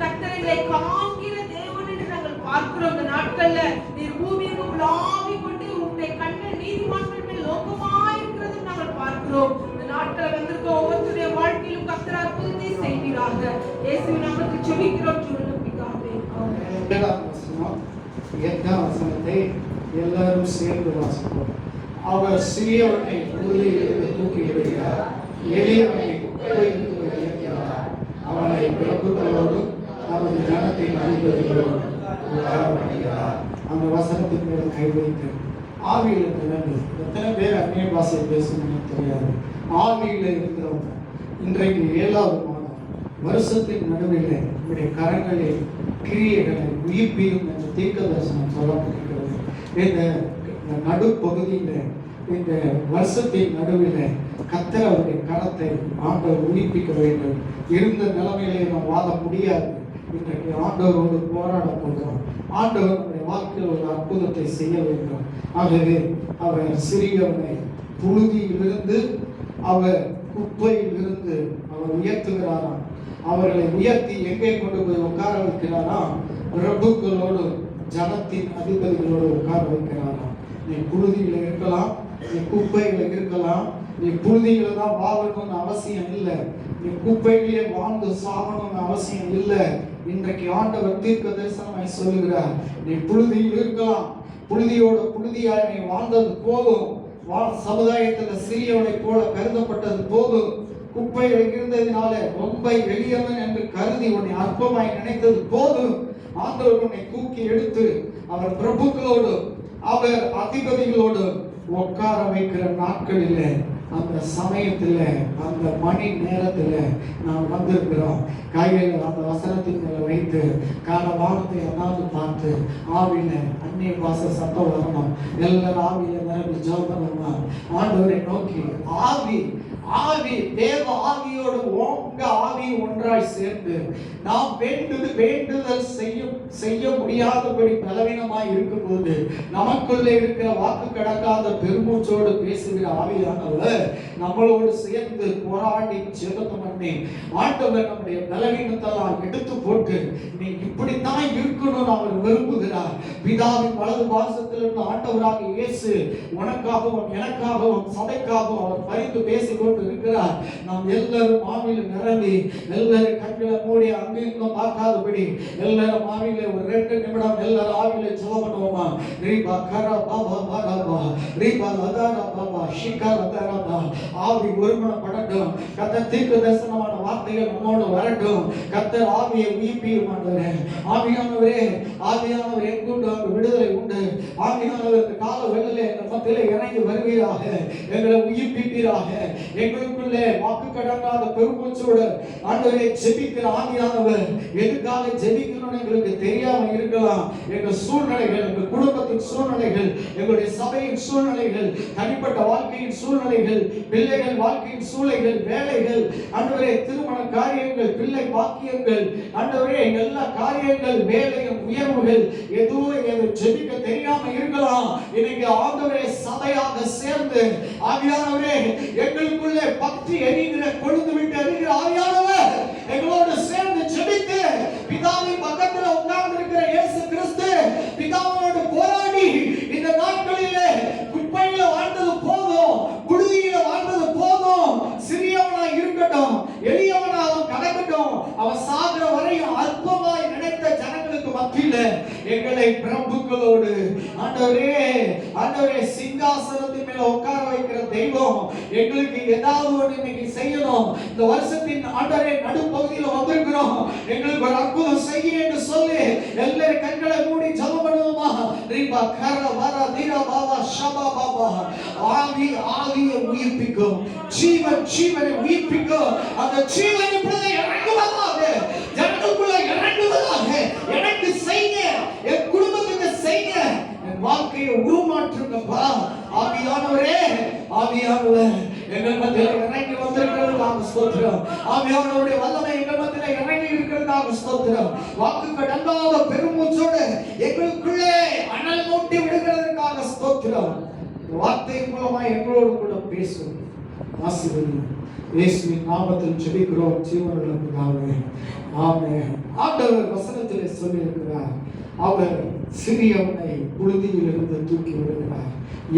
கர்த்தரை காண்கிற தேவன் என்று நாங்கள் பார்க்கிறோம். இந்த நாட்கள்ல நீர் பூமிக்கு உலாவி கொண்டு உங்களுடைய கண்கள் நீதிமான்கள் மேல் லோகமாயிருக்கிறது நாங்கள் பார்க்கிறோம். இந்த நாட்களை வந்திருக்க ஒவ்வொருடைய வாழ்க்கையிலும் கர்த்தர் அற்புதத்தை செய்வீராக. இயேசுவின் நாமத்தில் ஜெபிக்கிறோம் பிதாவே. வசனத்தை எல்லாரும் சேர்ந்து வாசிப்போம். அவர் சிறியவனை புழுதியிலிருந்து தூக்கி விடுகிறார், எளியவனை குப்பையிலிருந்து உயர்த்துகிறார். அவனை பிறப்புகளோடும் அவரது ஜனத்தின் அதிபதிகளோடும் உயர்த்துகிறார். அந்த வசனத்தின் மேல் கை வைத்து ஆவியில் இருக்கிறது. எத்தனை பேர் அந்நிய பாஷை பேசணும்னு தெரியாது. ஆவியில் இருக்கிறவங்க இன்றைக்கு 7வது மாதம் வருஷத்தின் நடுவில் நம்முடைய கரங்களில் கிரியைகளை உயிர்ப்பியும் என்ற தீர்க்க தரிசனம் சொல்லப்பட்டிருக்கிறது. இந்த நடுப்பகுதியில் இந்த வருஷத்தின் நடுவில் கர்த்தர் அவருடைய கரத்தை ஆண்டவர் உயிர்ப்பிக்க வேண்டும். இருந்த நிலைமையிலே நாம் வாழ முடியாது. இன்றைக்கு ஆண்டவரோடு போராட போகிறோம். ஆண்டவர் நம்முடைய வாழ்க்கையில் ஒரு அற்புதத்தை செய்ய வேண்டும். ஆகவே அவர் சிறியவனை புழுதியிலிருந்து அவர் குப்பையில் இருந்து அவர் உயர்த்துகிறாராம். அவர்களை உயர்த்தி எங்கே கொண்டு போய் உட்கார வைக்கிறாராம்? பிரபுக்களோடு ஜனத்தின் அதிபதிகளோடு உட்கார வைக்கிறாராம். நீ புழுதியில இருக்கலாம், நீ குப்பையில இருக்கலாம், நீ புழுதியில தான் வாழணும்னு அவசியம் இல்லை, நீ குப்பையிலே வாழ்ந்து சாகணும்னு அவசியம் இல்லை. இன்றைக்கு ஆண்டவர் தீர்க்க தரிசனமாய் சொல்லுகிறார், நீ புழுதியில் இருக்கலாம், புழுதியோட புழுதியாய் நீ வாழ்ந்தது போதும், சமுதாயத்துல சிறியவனை போல கருதப்பட்டது போதும், குப்பையில் இருந்ததினால ரொம்ப எளியவன் என்று கருதி உன்னை அற்பமாய் நினைத்தது போதும். ஆண்டவர் உன்னை தூக்கி எடுத்து அவர் பிரபுக்களோடு அவர் அதிபதிகளோடு உட்கார வைக்கிற நாட்களில், அந்த சமயத்துல, அந்த மணி நேரத்துல நாம் வந்திருக்கிறோம். கையில் அந்த வசனத்தின் மேல வைத்து காலவானத்தை அண்ணாந்து பார்த்து ஆவியில அந்நிய பாச சத்தம் வரணும். எல்லாரும் ஆவியில நிரம்பி ஜெபம் பண்ணணும். ஆண்டவரை நோக்கி ஆவி தேவ ஆவியோடு உங்க ஆவி ஒன்றாய் சேர்ந்து நாம் வேண்டுதல் செய்ய முடியாதபடி பலவீனமாய் இருக்கும்போது நமக்குள்ளே இருக்கிற வாக்கு கடக்காத பெருமூச்சோடு பேசுகிற ஆவியானவர் நம்மளோடு சேர்ந்து போராடி ஜெபம் பண்ணி ஆண்டவர் நம்முடைய பலவீனத்தெல்லாம் எடுத்து போட்டு நீ இப்படித்தான் இருக்கணும்னு அவர் விரும்புகிறார். பிதாவின் வலது பாசத்திலிருந்து ஆண்டவராக இயேசு உனக்காகவும் எனக்காகவும் சபைக்காகவும் அவர் பரிந்து பேசிக்கொண்டு இருக்கிறார். நாம் எல்லாரும் ஆவியில நிரம்பி எல்லாரும் கண்களை மூடி அங்கேயும் பார்க்காதபடி எல்லாரும் ஆவியில ஒரு 2 நிமிடம் எல்லாரும் ஆவியில ஜெபம் பண்ணுவோமா? ரீபா கரா பாபா பாபா ரீபா லதாரா பாபா ஷிகா லதாரா. ஆவி ஒருமனப்படட்டும். கர்த்தர் தீர்க்க தரிசனமான வார்த்தைகள் நம்மோடு வரட்டும். கர்த்தர் ஆவியை உயிர்ப்பியுமாண்டவரே. ஆவியானவரே எங்குண்டு அங்கு விடுதலை உண்டு. ஆவியானவருக்கு கால வேளையிலே எங்கள் மத்தியிலே இறங்கி வருவீராக, எங்களை உயிர்ப்பிப்பீராக. எங்களுக்குள்ளே வாக்கு கடங்காத பெருமூச்சோடு ஆண்டவரை ஜெபிக்கிற ஆவியானவர் எதுக்காக ஜெபிக்கணும்னு எங்களுக்கு தெரியாம இருக்கலாம். எங்கள் சூழ்நிலைகள், எங்கள் குடும்பத்தின் சூழ்நிலைகள், எங்களுடைய சபையின் சூழ்நிலைகள், தனிப்பட்ட வாழ்க்கையின் சூழ்நிலைகள், பிள்ளைகள் வாழ்க்கையின் சூழ்நிலைகள், வேலைகள், ஆண்டவரே திருமண காரியங்கள், பிள்ளை பாக்கியங்கள், ஆண்டவரே எல்லா காரியங்கள், வேலையும் உயர்வுகள் எதுவும் ஜெபிக்க தெரியாம இருக்கலாம். இன்னைக்கு ஆண்டவரே சபையாக சேர்ந்து ஆவியானவரே எங்களுக்குள்ளே பற்றி எரிகிற கொழுந்து விட்டு எரிகிற ஆவியானவர் எங்களோடு சேர்ந்து ஜெபித்து பிதாவின் பக்கத்தில் உட்கார்ந்து இருக்கிற இயேசு கிறிஸ்து பிதாவோடு போராடி இந்த நாட்களிலே குப்பையில வாழ்ந்தது போதும், புழுதியில வாழ்ந்தது போதும், சிறியவனாய் இருக்கட்டும், எளியவனாக அவன் கடக்கட்டும், அவன் சாகிற வரையும் அற்பமாய் நினைத்த ஜனங்களுக்கு மத்தியில எங்களை பிரபுக்களோடு ஆண்டவரே சிங்காசனத்தின் மேல உட்கார வைக்கிற தெய்வம் எங்களுக்கு ஏதாவது ஒன்று இன்னைக்கு செய்யணும். இந்த வருஷத்தின் ஆண்டவரே நடுப்பகுதியில் வந்திருக்கிறோம், எங்களுக்கு ஒரு அற்புதம் செய்ய என்று சொல்லி எல்லாரும் கண்களை மூடி ஜெபம் பண்ணுவோமா? ரீபா கர வர தீரா பாபா ஷபா பாபா. ஆவியை உயிர்ப்பிக்கும், ஜீவனை உயிர்ப்பிக்கும். அந்த ஜீவன் இப்படி இறங்குவதாக, ஜனங்களுக்குள்ள இறங்குவதாக. எனக்கு செய்ய, என் குடும்பத்துக்கு செய்ய, என் வாழ்க்கையை உருமாற்றுங்கப்பா. ஆவியானவரே எங்கள் மத்தியில் இறங்கி வந்திருக்கிறதுக்காக ஸ்தோத்திரம். ஆவியானவருடைய வல்லமை எங்கள் மத்தியில் இறங்கி இருக்கிறதுக்காக ஸ்தோத்திரம். வாக்கு கடங்காத பெருமூச்சோடு எங்களுக்குள்ளே அனல் மூட்டி விடுகிறதற்காக ஸ்தோத்திரம். வார்த்தையின் மூலமா எங்களோடு கூட பேசும். ஆசீர்வதியும். இயேசுவின் நாமத்தில் ஜெபிக்கிறோம் ஜீவனுள்ள பிதாவே. ஆமென். ஆண்டவர் வசனத்திலே சொல்லி இருக்கிறார், அவர் சிறியவனை புழுதியில் இருந்து தூக்கி விடுகிறார்,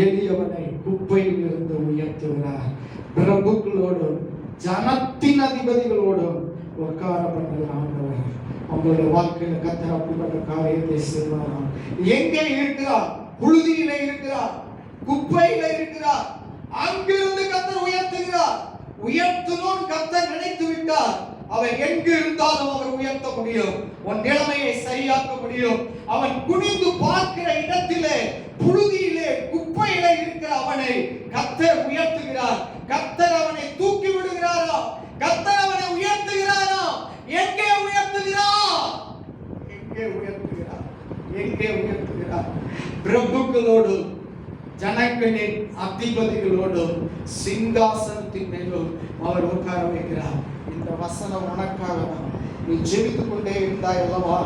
எளியவனை குப்பையில் இருந்து உயர்த்துகிறார். பிரபுக்களோடும் ஜனத்தின் அதிபதிகளோடும் உட்கார பண்ணுகிற ஆண்டவர் அவங்களுடைய வாழ்க்கையில கர்த்தர் அப்படிப்பட்ட காரியத்தை செய்வாராம். எங்கே இருக்கிறார்? புழுதியிலே இருக்கிறார், குப்பையில இருக்கிறார். அங்கிருந்து கர்த்தர் உயர்த்துகிறார். உயர்த்தணும் கர்த்தர் நினைத்து விட்டார். அவர் எங்கு இருந்தாலும் அவர் உயர்த்த முடியும். உன் நிலைமையை சரியாக்க முடியும். அவன் குனிந்து பார்க்கிற இடத்திலே, புழுதியிலே, குப்பையிலே இருக்கிற அவனை கர்த்தர் உயர்த்துகிறார். கர்த்தர் அவனை தூக்கி விடுகிறாரா? கர்த்தர் அவனை உயர்த்துகிறாரா? எங்கே உயர்த்துகிறார்? எங்கே உயர்த்துகிறார்? பிரபுக்களோடு ஜனங்களின் அதிபதிகளோடும் சிங்காசனத்தின் மேலும் அவர் உட்கார வைக்கிறார். இந்த வசனம் உனக்காக தான். நீ ஜெபித்துக் கொண்டே இருந்தாய் அல்லவா?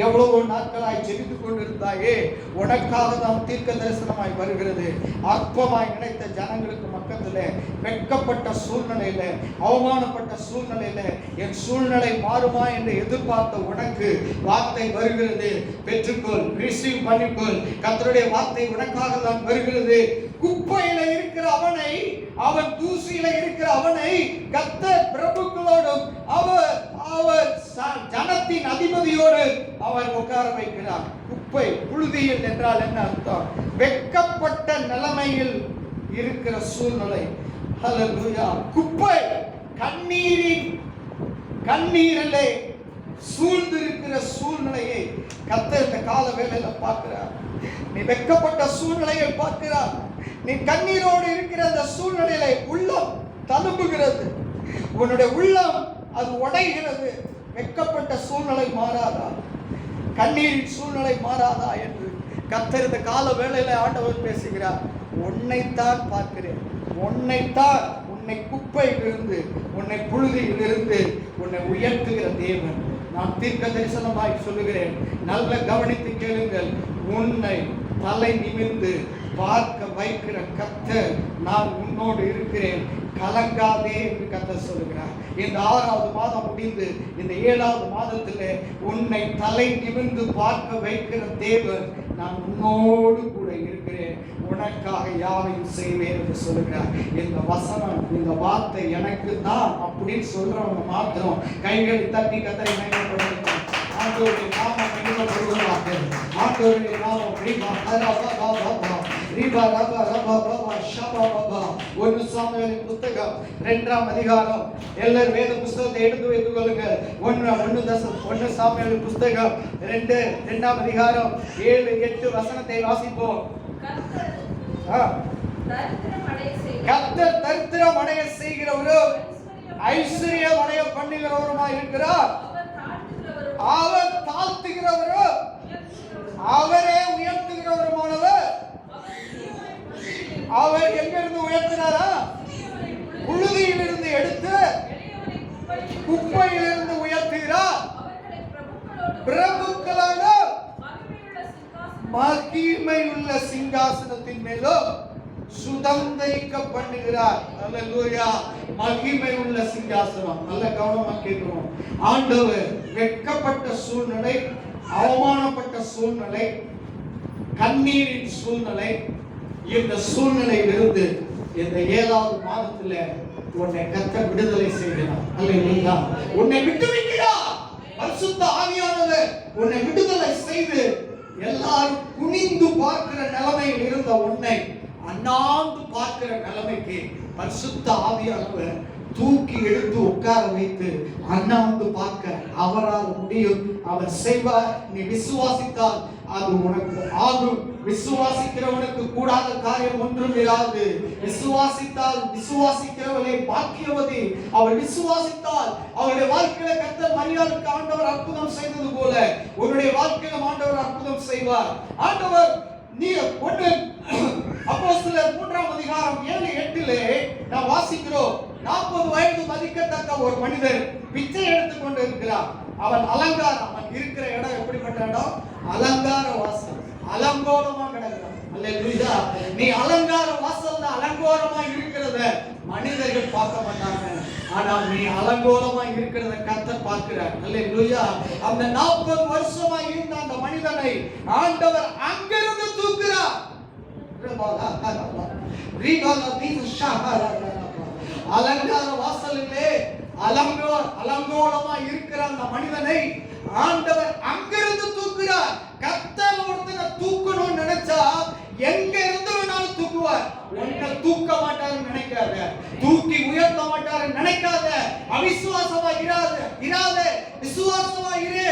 எவ்வளவு நாட்களாய் ஜெபித்துக் கொண்டிருந்தாயே, உனக்காக தான் தீர்க்க தரிசனமாய் வருகிறது. அற்பமாய் நினைத்த ஜனங்களுக்கு பக்கத்துல வெட்கப்பட்ட சூழ்நிலையில, அவமானப்பட்ட சூழ்நிலையில என் சூழ்நிலை மாறுமா என்று எதிர்பார்த்த உனக்கு வார்த்தை வருகிறது. பெற்றுக்கொள், ரிசீவ் பண்ணிக்கொள். கர்த்தருடைய வார்த்தை உனக்காக தான் வருகிறது. குப்பையில இருக்கிற அவனை, அவன் தூசியில இருக்கிற அவனை கர்த்தர் பிரபுக்களோடும் அவர் ஜனத்தின் அதிபதியோடு அவர் உட்கார வைக்கிறார். குப்பை, புழுதியில் என்றால் என்ன அர்த்தம்? வெட்கப்பட்ட நிலைமையில் இருக்கிற சூழ்நிலை. ஹல்லேலூயா. குப்பை, கண்ணீரிலே சூழ்ந்திருக்கிற சூழ்நிலையை கர்த்தர் இந்த கால வேளையில பார்க்கிறார். நீ வெட்கப்பட்ட சூழ்நிலையை பார்க்கிறார். நீ கண்ணீரோடு இருக்கிற அந்த சூழ்நிலையில உள்ளம் தழும்புகிறது. உன்னுடைய உள்ளம் அது உடைகிறது. வெட்கப்பட்ட சூழ்நிலை மாறாதா? கண்ணீரின் சூழ்நிலை மாறாதா என்று கர்த்தர் இந்த கால வேளையில ஆண்டவர் பேசுகிறார். உன்னைத்தான் பார்க்கிறேன், உன்னைத்தான், உன்னை குப்பையிலிருந்து, உன்னை புழுதியிலிருந்து உன்னை உயர்த்துகிற தேவன். நான் தீர்க்க தரிசனமாய் சொல்லுகிறேன், நல்ல கவனித்து கேளுங்கள். உன்னை தலை நிமிர்ந்து பார்க்க வைக்கிற கர்த்தர் நான் உன்னோடு இருக்கிறேன், கலங்காதே என்று கர்த்தர் சொல்லுகிறார். இந்த 6வது மாதம் முடிந்து இந்த 7வது மாதத்தில் உன்னை தலை நிமிர்ந்து பார்க்க வைக்கிற தேவன் நான் உன்னோடு கூட இருக்கிறேன், உனக்காக யாவையும் செய்வேன் என்று சொல்லுகிறார். இந்த வசனம், இந்த வார்த்தை எனக்கு தான் அப்படின்னு சொல்றவங்க மாத்திரம் கைகளை தட்டி கர்த்தரை மகிமைப்படுத்துங்க. ஆண்டவருடைய நாமம் மகிமைப்படுவதாக. ஆண்டவருடைய நாமம் ஒன்று சாமுவேலின் புத்தகம் 2ஆம் அதிகாரம். எல்லாரும் வேத புத்தகத்தை எடுத்து வைத்துக் கொள்ளுங்கள். 1 சாமுவேலின் புத்தகம் 2ஆம் அதிகாரம் 7, 8 வசனத்தை வாசிப்போம். கர்த்தர் தரித்திரம் அடைய செய்கிறவரும் ஐஸ்வர்யம் அடைய பண்ணுகிறவருமாய் இருக்கிறார். அவர் தாழ்த்துகிறவரும் அவரே உயர்த்துகிறவருமானவர். அவர் எங்கிருந்து உயர்த்தினாரா? புழுதியிலிருந்து எடுத்து குப்பையிலிருந்து உயர்த்துகிறார். பிரபுக்களோட மகிமையுள்ள சிங்காசனத்தின் மேலும் சுதந்திரிக்க பண்ணுகிறார். அல்லேலூயா. மகிமை உள்ள சிங்காசனம். நல்ல கவனமா கேட்கிறோம். ஆண்டவர் வெட்கப்பட்ட சூழ்நிலை, அவமானப்பட்ட சூழ்நிலை, கண்ணீரின் சூழ்நிலை, இந்த சூழ்நிலையிலிருந்து இந்த 7வது மாதத்துல உன்னை கர்த்தர் விடுதலை செய்கிறார். அல்லேலூயா. உன்னை விடுவிக்கிறார். பரிசுத்த ஆவியானவர் உன்னை விடுதலை செய்து எல்லாரும் குனிந்து பார்க்கிற நிலைமையில் இருந்த உன்னை அண்ணாந்து பார்க்கிற நிலைமைக்கு பரிசுத்த ஆவியானவர் தூக்கி எடுத்து உட்கார வைத்து அண்ணாந்து பார்க்க அவரால் முடியும். அவர் செய்வார். நீ விசுவாசித்தால் அது உனக்கு ஆகும். விசுவாசிக்கிறவனுக்கு கூடாத காரியம் ஒன்றும் இராது. விசுவாசிக்கிறவளை பாக்கியவதி. அவர் விசுவாசித்தால் அவருடைய வாழ்க்கையில கர்த்தர் மரியாளுக்கு ஆண்டவர் அற்புதம் செய்தது போல உன்னுடைய வாழ்க்கையில ஆண்டவர் அற்புதம் செய்வார். ஆண்டவர் நீ ஒன்று அப்போஸ்தலர் 3ஆம் அதிகாரம் 7, 8 நாம் வாசிக்கிறோம். 40 வயது மதிக்கத்தக்க ஒரு மனிதர் பிச்சை எடுத்துக் கொண்டு இருக்கிறார். அவன் அலங்காரம், அவன் இருக்கிற இடம் எப்படிப்பட்ட இடம்? அலங்கார வாசல். அலங்கோலமா கிடக்கிறான். அல்லேலூயா. நீ அலங்கார வாசல்ல அலங்கோலமா இருக்கிறத மனிதர்கள் பார்க்க மாட்டாங்க. ஆனால் நீ அலங்கோலமா இருக்கிறத கர்த்தர் பார்க்கிறார். அல்லேலூயா. அந்த 40 வருஷமா இருந்த அந்த மனிதனை ஆண்டவர் அங்கிருந்து தூக்குறார். அலங்கார வாசலிலே அலங்கோலமா இருக்கிற அந்த மனிதனை ஆண்டவர் அங்கிருந்து தூக்குறார். கர்த்தர் ஒருத்தனை தூக்கணும்னு நினைச்சா எங்க இருந்து வேணாலும் தூக்குவார். உன்னை தூக்க மாட்டாருன்னு நினைக்காத, தூக்கி உயர்த்த மாட்டாருன்னு நினைக்காத, அவிசுவாசமா இராத, விசுவாசமா இரு.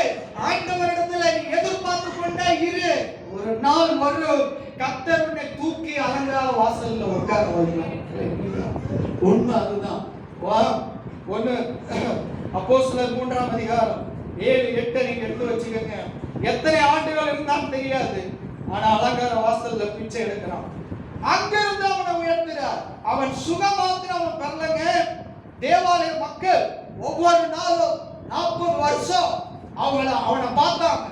ஆண்டவரிடத்துல நீ எதிர்பார்த்து கொண்டே இரு. ஒரு நாள் வரும் கர்த்தர் உன்னை தூக்கி அலங்கார வாசல்ல உட்கார வைப்பார். உண்மை அதுதான். ஒன்னு அப்போஸ்தலர் 3ஆம் அதிகாரம் 7, 8 நீங்க எடுத்து வச்சுக்கோங்க. எத்தனை ஆண்டுகள் இருந்தாலும் தெரியாது. ஆனா அலங்கார வாசல்ல பிச்சை எடுக்கிறான். அங்கிருந்து அவனை உயர்த்துறார். அவன் சுகமாத்திரம் அவன் பெறலங்க. தேவாலய மக்கள் ஒவ்வொரு நாளும் 40 வருஷம் அவனை பார்த்தாங்க.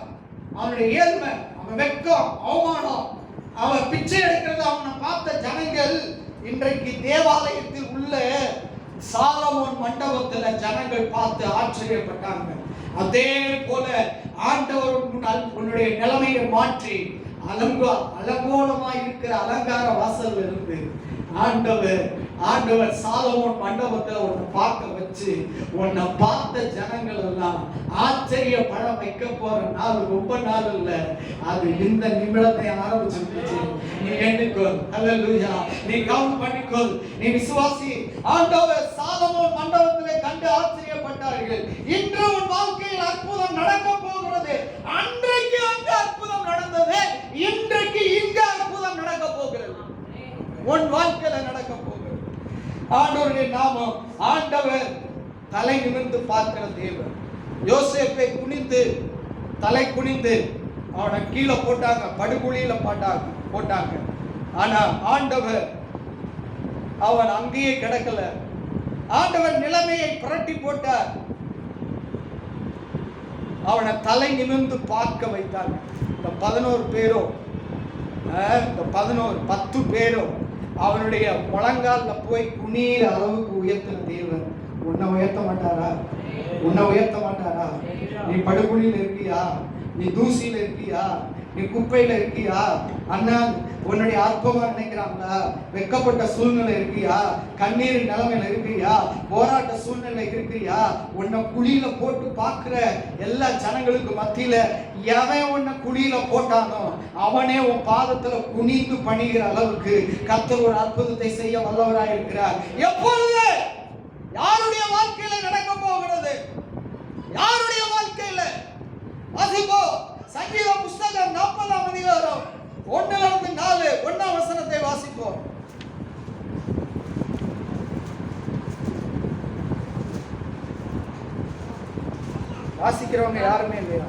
அவனுடைய ஏழ்மை, அவன் வெட்கம், அவமானம், அவன் பிச்சை எடுக்கிறத அவனை பார்த்த ஜனங்கள் இன்றைக்கு தேவாலயத்தில் உள்ள சாலமோன் மண்டபத்துல ஜனங்கள் பார்த்து ஆச்சரியப்பட்டாங்க. அதே போல ஆண்டவர் உன்னுடைய நிலைமையை மாற்றி அலங்கோலமா இருக்கிற அலங்கார வாசல் இருந்து ஆண்டவர் சாலமோன் மண்டபத்துல உன்னை பார்க்க வச்சு உன்னை பார்த்த ஜனங்கள் எல்லாம் ஆச்சரியப்பட வைக்க போற நாள் ரொம்ப நாள் இல்ல, அது இந்த நிமிடத்தை ஆரம்பிச்சிருந்துச்சு. நீ எண்ணிக்கொள், அல்லேலூயா, நீ கவுண்ட் பண்ணிக்கொள், நீ விசுவாசி. ஆண்டவர் சாலமோன் மண்டபத்திலே கண்டு ஆச்சரியப்பட்டார்கள். இன்று உன் வாழ்க்கையில் அற்புதம் நடக்க போகிறது. அன்றைக்கு அங்க அற்புதம் நடந்தது, இன்றைக்கு இங்க அற்புதம் நடக்க போகிறது. உன் வாழ்க்கையில நடக்க போகிறது. ஆண்டவருடைய நாமம். ஆண்டவர் தலை நிமிர்ந்து பார்க்கிற தேவன். யோசேப்பை குனிந்து தலை குனிந்து அவனை கீழே போட்டாங்க, படுகுழியில போட்டாங்க. ஆனா ஆண்டவர் அவன் அங்கேயே கிடக்கல. ஆண்டவர் நிலைமையை புரட்டி போட்டார். அவனை தலை நிமிர்ந்து பார்க்க வைத்தாங்க. இந்த 11 பேரும், இந்த 10 பேரும் அவனுடைய முழங்கால்ல போய் குனியிற அளவுக்கு உயர்த்தின தேவன் உன்னை உயர்த்த மாட்டாரா? உன்னை உயர்த்த மாட்டாரா? நீ படுகுழியில இருக்கியா? நீ தூசியில இருக்கியா? நீ குப்பையில இருக்கியா? அண்ணா உன்னுடைய அற்பமா நினைக்கிறாங்களா? வெக்கப்பட்ட சூழ்நிலை இருக்கியா? கண்ணீர் நிலைமையில இருக்கியா? போராட்ட சூழ்நிலை இருக்கியா? உன்னை குழியில போட்டு பார்க்கிற எல்லா ஜனங்களுக்கு மத்தியில எவன் உன்னை குழியில போட்டானோ அவனே உன் பாதத்துல குனிந்து பணிகிற அளவுக்கு கர்த்தர் ஒரு அற்புதத்தை செய்ய வல்லவராய் இருக்கிறார். எப்பொழுது? யாருடைய வாழ்க்கையில நடக்க போகிறது? யாருடைய வாழ்க்கையில? வாசிப்போ சங்கீத புஸ்தகம் 40ஆம் அதிகாரம் 1-4 1ஆம் வசனத்தை வாசிப்போம். வாசிக்கிறவங்க யாருமே இல்லையா?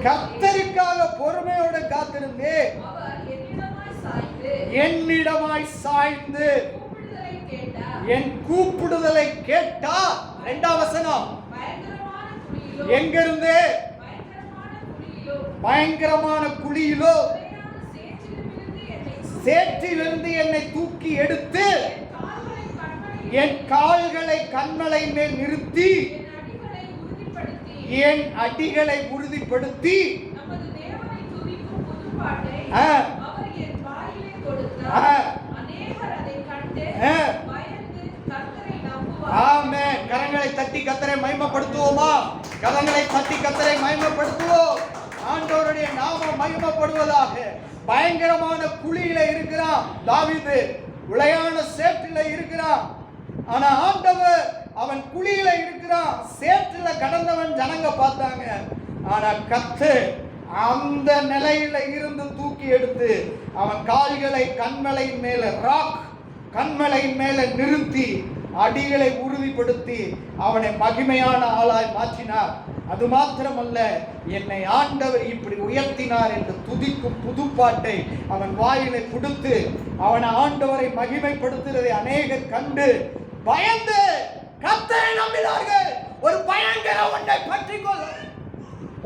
கர்த்தருக்காக பொறுமையோடு காத்திருந்தே என்னிடமாய் சாய்ந்து என் கூப்பிடுதலை கேட்டா. 2ஆம் வசனம் எங்க இருந்து? பயங்கரமான குழியிலோ சேற்றிலிருந்து என்னை தூக்கி எடுத்து என் கால்களை கண்மலை மேல் நிறுத்தி என் அடிகளை உறுதிப்படுத்தி ஆமென். கரங்களை தட்டி கர்த்தரை மகிமைப்படுத்துவோமா? கரங்களை தட்டி கர்த்தரை மகிமைப்படுத்துவோம். ஆண்டவருடைய நாமம் மகிமைப்படுவதாக. பயங்கரமான குழியில இருக்கிறான் தாவீது, உளையான சேற்றில இருக்கிறான். ஆனா ஆண்டவர் அவன் குழியில இருக்கிறான், சேற்றில கடந்தவன் ஜனங்க பார்த்தாங்க. ஆனா கர்த்தர் அந்த நிலையில இருந்து தூக்கி எடுத்து அவன் கால்களை கண்மலையின் மேல கண்மலையின் மேல நிறுத்தி அடிகளை உறுதிப்படுத்தி அவனை மகிமையான ஆளாய் மாற்றினார். அது மாத்திரமல்ல, என்னை ஆண்டவர் இப்படி உயர்த்தினார் என்று துதிக்கும் புதுப்பாட்டை அவன் வாயிலை கொடுத்து அவனை ஆண்டவரை மகிமைப்படுத்துவதை அநேகர் கண்டு பயந்து கர்த்தரை நம்பினார்கள். ஒரு பயங்கர ஒன்றை பற்றிக்கொள்ள,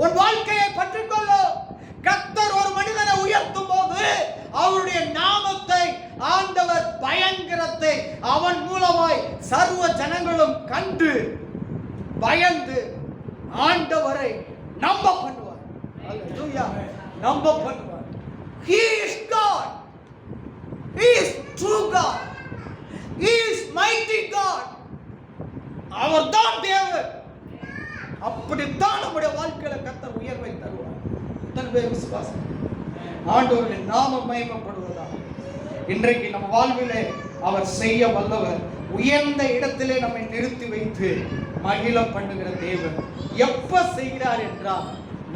ஒரு வாழ்க்கையை பற்றிக்கொள்ள. கர்த்தர் ஒரு மனிதனை உயர்த்தும் போது அவருடைய நாமத்தை, ஆண்டவர் பயங்கரத்தை அவன் மூலமாய் சர்வ ஜனங்களும் கண்டு பயந்து ஆண்டவரை நம்ப பண்ணுவார். அல்லேலூயா, நம்ப பண்ணுவார். He is God. He is true God. He is mighty God. அவர்தான் தேவன். அப்படித்தான் நம்முடைய வாழ்க்கையில கர்த்தர் உயர்வை தருவார். தன்னுடைய விசுவாசம் ஆண்டவருடைய நாமம் மகிமைப்படுவதாக. இன்றைக்கு நம்ம வாழ்விலே அவர் செய்ய வல்லவர். உயர்ந்த இடத்திலே நம்மை நிறுத்தி வைத்து மகிழ பண்ணுகிற தேவன். எப்ப செய்கிறார் என்றால்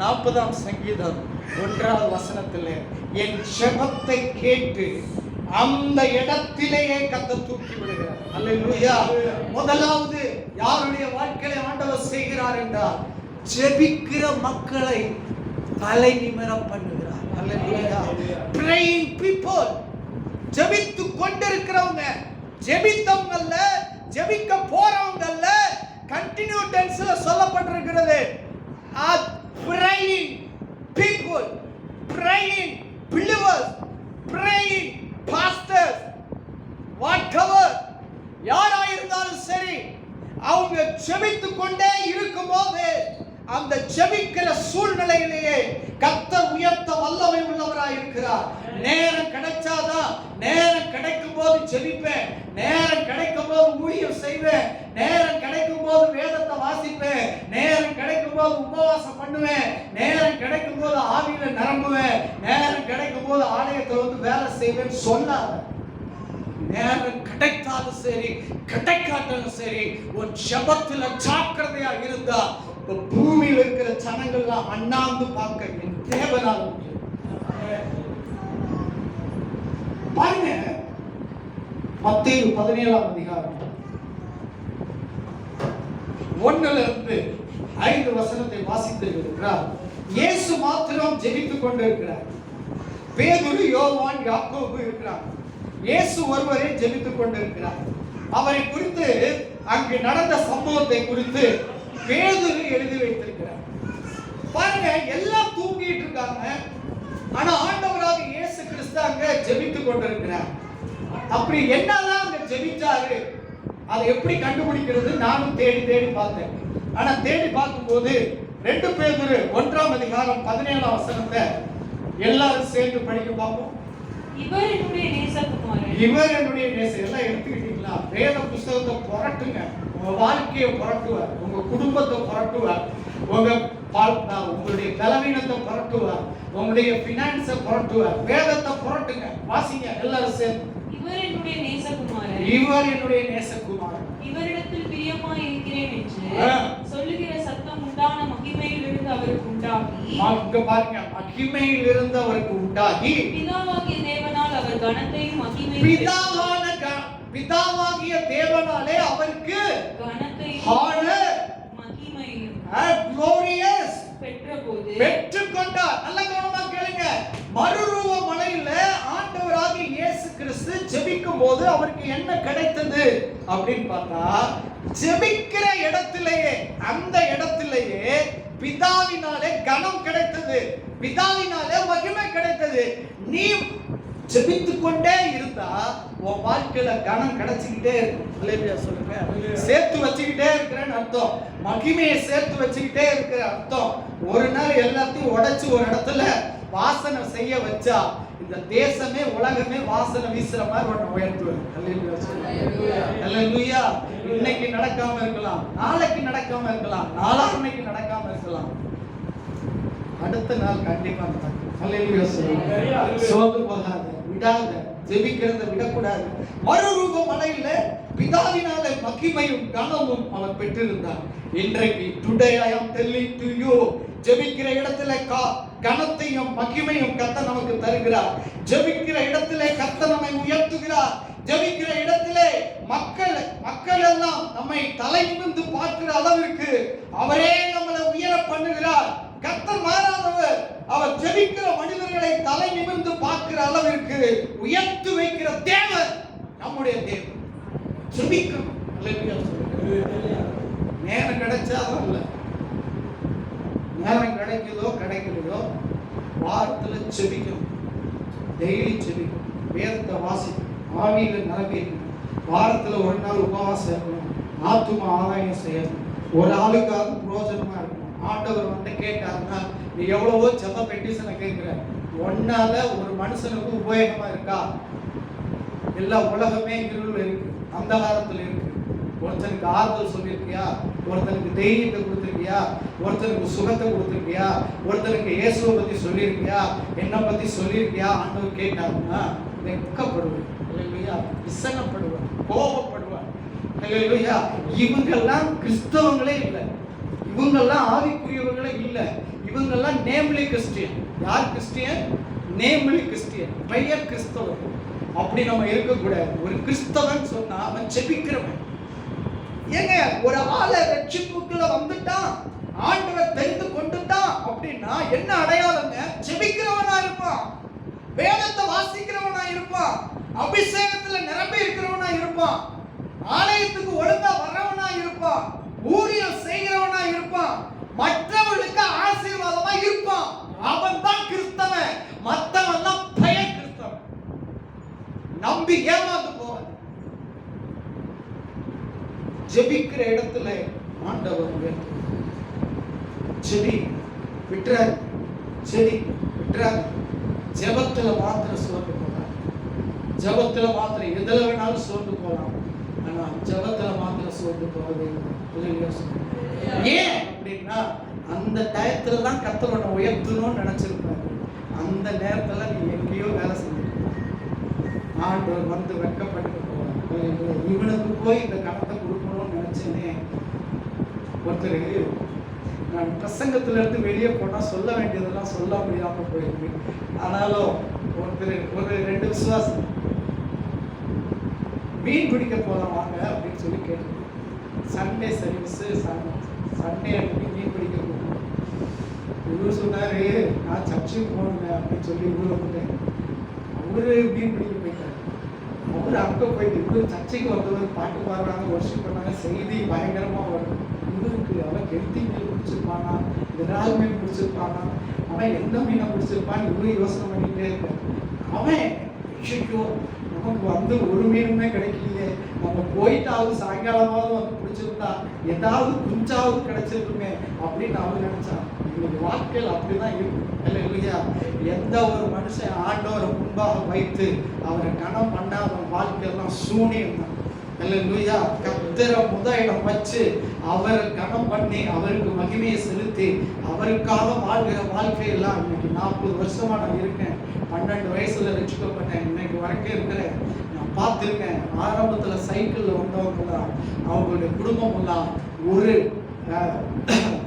40ஆம் சங்கீதம் 1ஆவது வசனத்திலே என் ஜெபத்தை கேட்டு அந்த இடத்திலேயே கர்த்தர் தூக்கி விடுகிறார். அல்லேலூயா. முதலாவது யாருடைய வாழ்க்கையை ஆண்டவர் செய்கிறார் என்றால் ஜெபிக்கிற மக்களை தலை நிமிர பண்ணுகிறார். அல்லேலூயா. praying people, ஜெபித்து கொண்டிருக்கிறவங்க, ஜெபித்தவங்கல்ல, ஜெபிக்க போறவங்கல்ல, கண்டினியூ டென்ஸ்ல சொல்லப்பட்டிருக்கிறது. praying people, praying believers, praying pastors, whatever, யாராயிருந்தாலும் சரி, அவங்க ஜெபித்துக் கொண்டே இருக்கும்போது அந்த ஜெபிக்கிற சூழ்நிலையிலேயே கர்த்தர் உயர்த்த வல்லமை உள்ளவராய் இருக்கிறார். நேரம் கிடைச்சாதான், நேரம் கிடைக்கும் போது ஜெபிப்பேன், நேரம் கிடைக்கும் போது ஊழியம் செய்வேன், நேரம் கிடைக்கும் போது வேதத்தை வாசிப்பேன், நேரம் கிடைக்கும் போது உபவாசம் பண்ணுவேன், நேரம் கிடைக்கும் போது ஆவியில நிரம்புவேன், நேரம் கிடைக்கும் போது ஆலயத்தில் வந்து வேலை செய்வேன் சொன்னார். நேரம் கிடைத்தாலும் சரி கிடைக்காட்டாலும் சரி, ஒரு ஜெபத்துல ஜாக்கிரதையா இருந்தா பூமியில் இருக்கிற ஜனங்கள்லாம் அண்ணாந்து பார்க்க என் தேவனால் பாருங்க. மத்தேயு 17ஆம் அதிகாரம் 1-5 வசனத்தை வாசித்திருக்கிறார். இயேசு மாத்திரம் ஜெபித்துக் கொண்டிருக்கிறார். பேதுரு, யோவான், யாக்கோபு இருக்கிறார். இயேசு ஒருவரே ஜெபித்துக் கொண்டிருக்கிறார். அவரை குறித்து அங்கு நடந்த சம்பவத்தை குறித்து பேதுரு எழுதி வைத்திருக்கிறார். பாருங்க, எல்லாம் தூங்கிட்டு இருக்காங்க, ஆனா ஆண்டவராக இயேசு கிறிஸ்து அங்க ஜெபித்துக் கொண்டிருக்கிறார். அப்படி என்னதான் அங்க ஜெபிச்சாரு, அதை எப்படி கண்டுபிடிக்கிறது நானும் தேடி தேடி பார்த்தேன். ஆனா தேடி பார்க்கும்போது 2 பேதுரு 1ஆம் அதிகாரம் 17ஆம் வசனத்தை எல்லாரும் சேர்ந்து படிக்க பார்ப்போம். இவர் என்னுடைய நேசகுமாரன், இவர் என்னுடைய நேசர். எல்லாம் எடுத்துக்கிட்டீங்களா? வேத புஸ்தகத்தை புரட்டுங்க, உங்க வாழ்க்கையை புரட்டுவார், உங்க குடும்பத்தை புரட்டுவார், உங்களுடைய பலவீனத்தை புரட்டுவார், உங்களுடைய பினான்ஸை புரட்டுவார். வேதத்தை புரட்டுங்க, வாசிங்க எல்லாரும் சேர்ந்து. இவர் என்னுடைய நேசகுமாரன், இவர் என்னுடைய நேசகுமாரன், இவரிடத்தில் பிரியமாய் இருக்கிறேன் என்று சொல்லுகிற சத்தம் உண்டான மகிமையிலிருந்து அவருக்கு உண்டாகி, இங்க பாருங்க, மகிமையிலிருந்து அவருக்கு உண்டாகி, பிதாவாகிய தேவனால் அவர் கனத்தையும் மகிமையும், பிதாவாகிய தேவனாலே அவருக்கு கனத்தையும் honor மகிமையும் glorious பெற்றபோது பெற்றுக்கொண்டார். நல்ல கவனமா கேளுங்க. மறுரூப மலையில ஆண்டவராகிய இயேசு கிறிஸ்து ஜெபிக்கும் போது அவருக்கு என்ன கிடைத்தது அப்படின்னு பார்த்தா, ஜெபிக்கிற இடத்திலேயே, அந்த இடத்திலேயே பிதாவினாலே கனம் கிடைத்தது, பிதாவினாலே மகிமை கிடைத்தது. நீ ஜெபித்துக் கொண்டே இருந்தா உன் வாழ்க்கையில கனம் கிடைச்சுக்கிட்டே இருக்கும். அல்லேலூயா சொல்லுங்க. சேர்த்து வச்சுக்கிட்டே இருக்கிறேன்னு அர்த்தம், மகிமையை சேர்த்து வச்சுக்கிட்டே இருக்கிற அர்த்தம். ஒரு நாள் எல்லாத்தையும் உடைச்சு ஒரு இடத்துல வாசனை செய்ய வச்சா இந்த தேசமே உலகமே வாசனை வீசுற மாதிரி ஒன்று உயர்த்துவது. அல்லேலூயா சொல்லுங்க. அல்லேலூயா. இன்னைக்கு நடக்காம இருக்கலாம், நாளைக்கு நடக்காம இருக்கலாம், நாளான்னைக்கு நடக்காம இருக்கலாம், அடுத்த நாள் கண்டிப்பா நடக்கும். அல்லேலூயா சொல்லுங்க. சோர்ந்து போகாத, விடாத, ஜெபிக்கிறத விடக்கூடாது. மறுரூப மலையில பிதாவினாலே மகிமையும் கனமும் அவர் பெற்றிருந்தார். இன்றைக்கு today I am telling to you, ஜெபிக்கிற இடத்துல கனத்தையும் மகிமையும் கர்த்தர் நமக்கு தருகிறார். ஜெபிக்கிற இடத்திலே கர்த்தர் நம்மை உயர்த்துகிறார். ஜெபிக்கிற இடத்திலே மக்கள் எல்லாம் நம்மை தலை நிமிர்ந்து பார்க்கிற அளவிற்கு அவரே நம்மளை உயர பண்ணுகிறார். கர்த்தர் மாறாதவர். அவர் ஜெபிக்கிற மனிதர்களை தலை நிமிர்ந்து பார்க்கிற அளவிற்கு உயர்த்து வைக்கிற தேவன் நம்முடைய தேவன். ஜெபிக்கணும். நேரம் கிடைச்சாலும் இல்ல, நேரம் கிடைக்குதோ கிடைக்கலையோ வாரத்துல ஜெபிக்கணும், டெய்லி ஜெபிக்கணும், வேதத்தை வாசிக்கணும், ஆவியில நிரம்பி இருக்கணும், வாரத்துல ஒரு நாள் உபவாசம் இருக்கணும், ஆத்தும ஆதாயம் செய்யணும், ஒரு ஆளுக்காவது பிரயோஜனமா இருக்கணும். ஆண்டவர் வந்து கேட்டாருன்னா, நீ எவ்வளவோ ஜெப பெட்டிஷனை கேட்கிற, ஒன்னால ஒரு மனுஷனுக்கு உபயோகமா இருக்கா? எல்லா உலகமே இருள் இருக்கு, அந்தகாரத்துல இருக்கு. ஒருத்தனுக்கு ஆறுதல் சொல்லியிருக்கியா? ஒருத்தனுக்கு தைரியத்தை கொடுத்திருக்கியா? ஒருத்தனுக்கு சுகத்தை கொடுத்திருக்கியா? ஒருத்தனுக்கு இயேசுவை பத்தி சொல்லியிருக்கியா? என்ன பத்தி சொல்லியிருக்கியா? ஆண்டவர் கேட்டாருன்னா வெட்கப்படுவார், இல்லையா? விசனப்படுவார், கோபப்படுவார், இல்லையா? இவங்கெல்லாம் கிறிஸ்தவங்களே இல்லை, இவங்கெல்லாம் ஆவிக்குரியவர்களே இல்லை, இவங்கெல்லாம் நேம்லி கிறிஸ்டியன். யார் கிறிஸ்டியன்? நேம்லி கிறிஸ்டியன், பெயர் கிறிஸ்தவன். அப்படி நம்ம இருக்கக்கூடாது. ஒரு கிறிஸ்தவன் சொன்னா அவன் ஜெபிக்கிறவன். ஏங்க, ஒரு ஆளை ரட்சிப்புக்குள்ள வந்துட்டான், ஆண்டவர் தெரிந்து கொண்டுட்டான் அப்படின்னா என்ன அடையாளங்க? ஜெபிக்கிறவனா இருப்பான், வேதத்தை வாசிக்கிறவனா இருப்பான், அபிஷேகத்துல நிரம்பி இருக்கிறவனா இருப்பான், ஆலயத்துக்கு ஒழுங்கா வர்றவனா இருப்பான், ஊழியம் செய்கிறவனா இருப்பான். மற்றவர்களுக்கு ஆசீர்வாதமா இருப்பான். அவன் தான் கிறிஸ்தவன். மத்தவன் தான் பய கிறிஸ்தவன். நம்பி ஏமாந்து போவான். ஜெபிக்கிற இடத்துல ஆண்டவர் உயர்த்துவார். செடி விட்டுறாரு, செடி விட்டுறாரு. ஜெபத்துல மாத்திர சோர்ந்து போறார். ஜெபத்துல மாத்திர எதுல வேணாலும் சோர்ந்து போலாம். ஆனா ஜெபத்துல மாத்திர சோர்ந்து போறது ஏன் அப்படின்னா அந்த டயத்துல தான் கர்த்தர் உயர்த்தணும்னு நினைச்சிருப்பாரு. அந்த நேரத்துல நீ எங்கேயோ வேலை செஞ்சிருப்பாரு. ஆண்டவர் வந்து வெட்கப்பட்டு போவார். இவனுக்கு போய் இந்த கணத்தை கொடுக்கணும்னு நினைச்சேனே. ஒருத்தர் நான் பிரசங்கத்துல இருந்து வெளியே போனா சொல்ல வேண்டியதெல்லாம் சொல்ல முடியாம போயிருக்கு. ஆனாலும் ஒரு 2 விசுவாசம் மீன் பிடிக்க போலாம் வாங்க அப்படின்னு சொல்லி கேட்டு சண்டே சர்வீஸ் சண்டே அன்னைக்கு மீன் பிடிக்க போகணும். இவரு சொன்னாரு நான் சர்ச்சுக்கு போகணுங்க அப்படின்னு சொல்லி இவரு வந்துட்டேன். அவரு மீன் பிடிக்க போயிட்டாரு. அவரு அங்க போயிட்டு இவரு சர்ச்சைக்கு வந்தவர் பாட்டு பாடுறாங்க, வர்ஷிப் பண்ணாங்க, செய்தி பயங்கரமா வரும். இவருக்கு அவன் கெடுத்தி மீன் பிடிச்சிருப்பானா, விரால் மீன் பிடிச்சிருப்பானா, அவன் எந்த மீனை பிடிச்சிருப்பான்னு இவரு யோசனை பண்ணிட்டே இருப்பான். அவன் நமக்கு வந்து ஒரு மீனுமே கிடைக்கலையே, நம்ம போயிட்டாவது சாயங்காலமாவது வந்து பிடிச்சிருந்தா ஏதாவது குஞ்சாவது கிடைச்சிருக்குமே அப்படின்னு அவன் நினைச்சான். இன்னைக்கு வாழ்க்கையில் அப்படிதான் இருக்கும் இல்லையா? எந்த ஒரு மனுஷன் ஆண்டவரை முன்பாக வைத்து அவரை கனம் பண்ணாத வாழ்க்கையெல்லாம் சூனியம் தான் இல்லையா? கர்த்தரை முதலிடம் வச்சு அவரை கனம் பண்ணி அவருக்கு மகிமையை செலுத்தி அவருக்காக வாழ்கிற வாழ்க்கையெல்லாம் இன்னைக்கு 40 வருஷமா நான் இருக்கேன். 12 வயசுல ரட்சிக்கப்பட்டேன். இன்னைக்கு வரைக்கும் இருக்கிறேன். நான் பார்த்துருக்கேன். ஆரம்பத்துல சைக்கிள்ல வந்தவங்க தான் அவங்களுடைய குடும்பம் எல்லாம்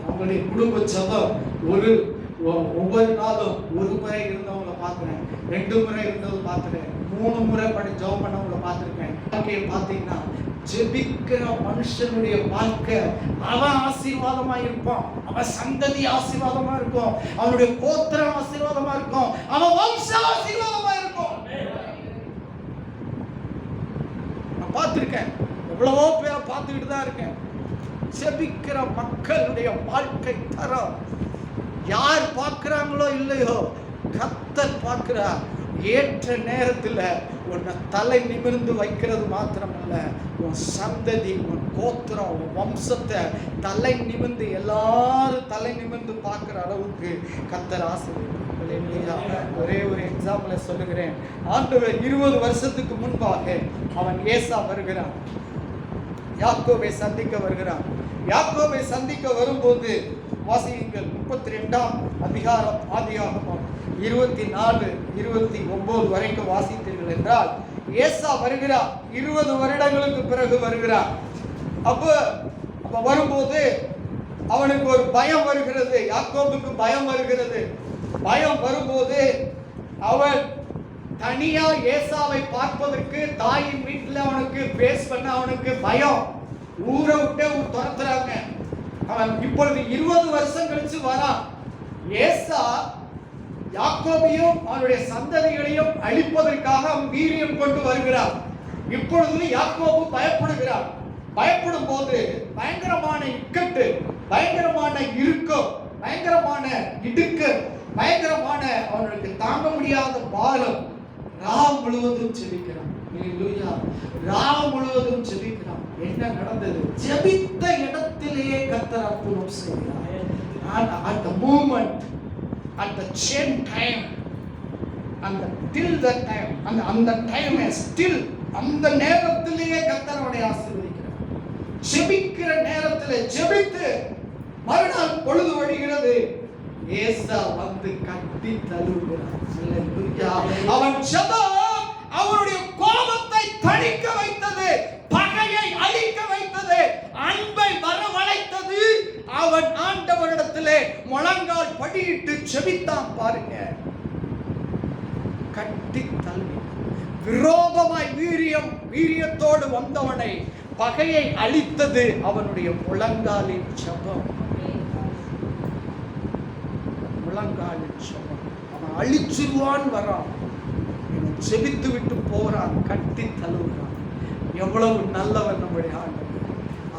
அவங்களுடைய குடும்ப ஜபம் ஒவ்வொரு நாளும் 1 முறை இருந்தவங்களை பார்க்கிறேன், 2 முறை இருந்தவங்க பார்த்துருக்கேன், 3 முறை ஜபம் பண்ணவங்களை பார்த்துருக்கேன். வாழ்க்கையை பார்த்தீங்கன்னா ஜெபிக்கிற மனுஷனுடைய வாழ்க்கை அவன் ஆசீர்வாதமா இருப்பான். அவன் சந்ததி ஆசீர்வாதமா இருக்கும். அவனுடைய கோத்திரம் ஆசீர்வாதமா இருக்கும். அவன் வம்சம் ஆசீர்வாதமா இருக்கும். நான் பார்த்திருக்கேன். எவ்வளவோ பேரை பார்த்துக்கிட்டு தான் இருக்கேன். ஜெபிக்கிற மக்களுடைய வாழ்க்கை தரம் யார் பார்க்கிறாங்களோ இல்லையோ கர்த்தர் பார்க்கிறார். ஏற்ற நேரத்தில் உன்னை தலை நிமிர்ந்து வைக்கிறது மாத்திரமல்ல, உன் சந்ததி, உன் கோத்திரம், உன் வம்சத்தை தலை நிமிர்ந்து எல்லாரும் தலை நிமிர்ந்து பார்க்குற அளவுக்கு கர்த்தர் ஆசீர்வதிக்கிறார். ஒரே ஒரு எக்ஸாம்பிளை சொல்லுகிறேன். ஆண்டவர் 20 வருஷத்துக்கு முன்பாக அவன் ஏசா வருகிறான், யாக்கோபை சந்திக்க வருகிறான். யாக்கோபை சந்திக்க வரும்போது வாசியுங்கள் 32ஆம் அதிகாரம் ஆதியாகமம் 24, 29 வரைக்கும் வாசித்தீர்கள் என்றால் ஏசா வருகிறார். 20 வருடங்களுக்கு பிறகு வருகிறார். அப்ப வரும்போது அவனுக்கு ஒரு பயம் வருகிறது. யாக்கோபுக்கு பயம் வருகிறது. பயம் வரும்போது அவன் தனியா ஏசாவை பார்ப்பதற்கு தாயின் வீட்டில் அவனுக்கு பேஸ் பண்ண அவனுக்கு பயம். ஊரை விட்டு துரத்துறாங்க. அவன் இப்பொழுது 20 வருஷம் கழிச்சு வரான். ஏசா யாக்கோபையும் அவனுடைய சந்ததிகளையும் அழிப்பதற்காக அவன் வீரியம் கொண்டு வருகிறார். இப்பொழுது யாக்கோபு பயப்படுகிறார். பயப்படும் போது பயங்கரமான இக்கட்டு, பயங்கரமான இறுக்கம், பயங்கரமான இடுக்கு, பயங்கரமான அவனுக்கு தாங்க முடியாத பாரம். ராம் முழுவதும் செபிக்கிறான். ராம் முழுவதும் செபிக்கிறான். என்ன நடந்தது? ஜெபித்த இடத்திலேயே கர்த்தர் அற்புதம் செய்கிறார். At the moment, at the same time, and till that time, அந்த டைம் still அந்த நேரத்திலேயே கர்த்தர் அவனை ஆசீர்வதிக்கிறார். ஜெபிக்கிற நேரத்திலே ஜெபித்து மறுநாள் பொழுது வழிகிறது. ஏசா வந்து கட்டி தழுவுகிறார். அவன் ஜெபம் அவருடைய கோபத்தை தணிக்க வைத்தது, பகையை அழிக்க வைத்தது, அன்பை வரவழைத்தது. அவன் ஆண்டவரிடத்திலே முழங்கால் படியிட்டு செபித்தான். பாருங்க, கட்டி தள்ளி விரோதமாய் வீரியத்தோடு வந்தவனை பகையை அழித்தது அவனுடைய முழங்காலின் ஜெபம். முழங்காலின் ஜெபம். அவன் அழிச்சிருவான் வரான், செபித்து விட்டு போறான், கட்டி தழுவுறான். எவ்வளவு நல்லவன் நம்முடைய ஆண்டவர்.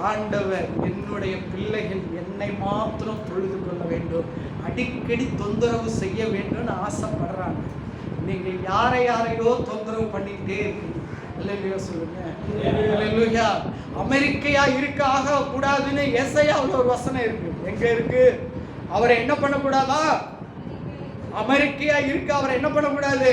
ஆண்டவர் என்னுடைய பிள்ளைகள் என்னை மாத்திரம் தொழுது கொள்ள வேண்டும், அடிக்கடி தொந்தரவு செய்ய வேண்டும்னு ஆசைப்படுறாங்க. நீங்க யாரையோ தொந்தரவு பண்ணிக்கிட்டே இருக்கீங்க. அல்லேலூயா சொல்லுங்க. அல்லேலூயா. அமெரிக்கையா இருக்க ஆக கூடாதுன்னு ஏசாயாவுல ஒரு வசனம் இருக்கு. எங்க இருக்கு? அவரை என்ன பண்ணக்கூடாதா? அமெரிக்கையா இருக்க அவரை என்ன பண்ணக்கூடாது?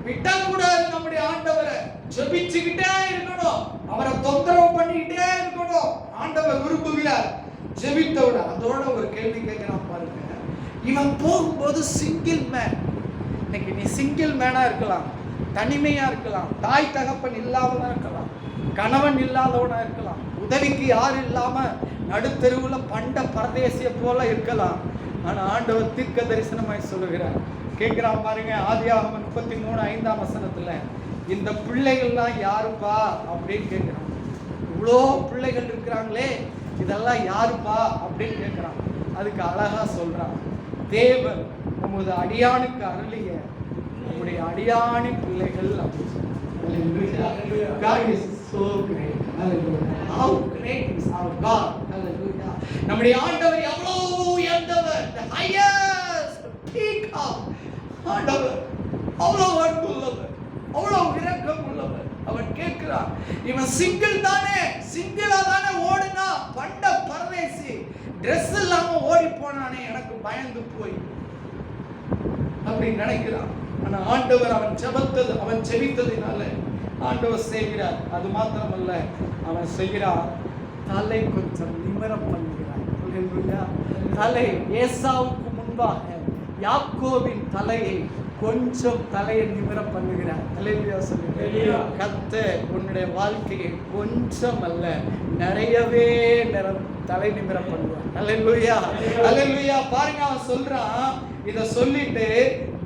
விட்டக்கூடாது. நம்முடைய ஆண்டவரை ஜெபிச்சுக்கிட்டே இருக்கணும், அவரை தொந்தரவு பண்ணிக்கிட்டே இருக்கணும். ஆண்டவர் விரும்புகிறார் ஜெபித்தோட. அதோட ஒரு கேள்வி கேட்கிறான் பாருங்க. இவன் போகும்போது சிங்கிள் மேன். இன்னைக்கு நீ சிங்கிள் மேனா இருக்கலாம், தனிமையா இருக்கலாம், தாய் தகப்பன் இல்லாமதான் இருக்கலாம், கணவன் இல்லாதவனா இருக்கலாம், உதவிக்கு யாரும் இல்லாம நடுத்தெருவுல பண்ட பரதேசிய போல இருக்கலாம். ஆனா ஆண்டவர் தீர்க்க தரிசனமாய் சொல்லுகிறார். கேட்கிறான் பாருங்க, ஆதியாகமம் 33:5 இந்த பிள்ளைகள்லாம் யாருப்பா அப்படின்னு கேட்கிறான். இவ்வளோ பிள்ளைகள் இருக்கிறாங்களே, இதெல்லாம் யாருப்பா அப்படின்னு கேட்கிறான். அதுக்கு அழகா சொல்றான், தேவன் உமது அடியானுக்கு அருளிய உங்களுடைய அடியானி பிள்ளைகள் அப்படின்னு சொல்றான். God is so great. Hallelujah. How great is our God. Hallelujah. நம்முடைய ஆண்டவர் எவ்வளவு உயர்ந்தவர், the highest peak of ஆண்டவர். அவ்வளவு அன்பு உள்ளவர், அவ்வளவு இரக்கம் உள்ளவர். அவன் கேட்கிறான், இவன் சிங்கிள் தானே, சிங்கிளா தானே ஓடுனா, பண்ட பரதேசி ட்ரெஸ் இல்லாம ஓடி போனானே, எனக்கு பயந்து போய் அப்படி நினைக்கிறான். ஆனா ஆண்டவர் அவன் செபித்ததினால ஆண்டவர் செய்கிறார். அது மாத்திரமல்ல, அவன் செய்கிறார், தலை கொஞ்சம் நிமிர பண்ணுகிறார். தலை ஏசாவுக்கு முன்பாக யாக்கோபின் தலையை கொஞ்சம் தலையை நிமிர பண்ணுகிறார். அல்லேலூயா சொல்லுங்க. கர்த்தர் உன்னுடைய வாழ்க்கையை கொஞ்சம் அல்ல, நிறையவே தலை நிமிர பண்ணுவார். அல்லேலூயா, அல்லேலூயா. பாருங்க, அவன் சொல்றான், இத சொல்லிட்டு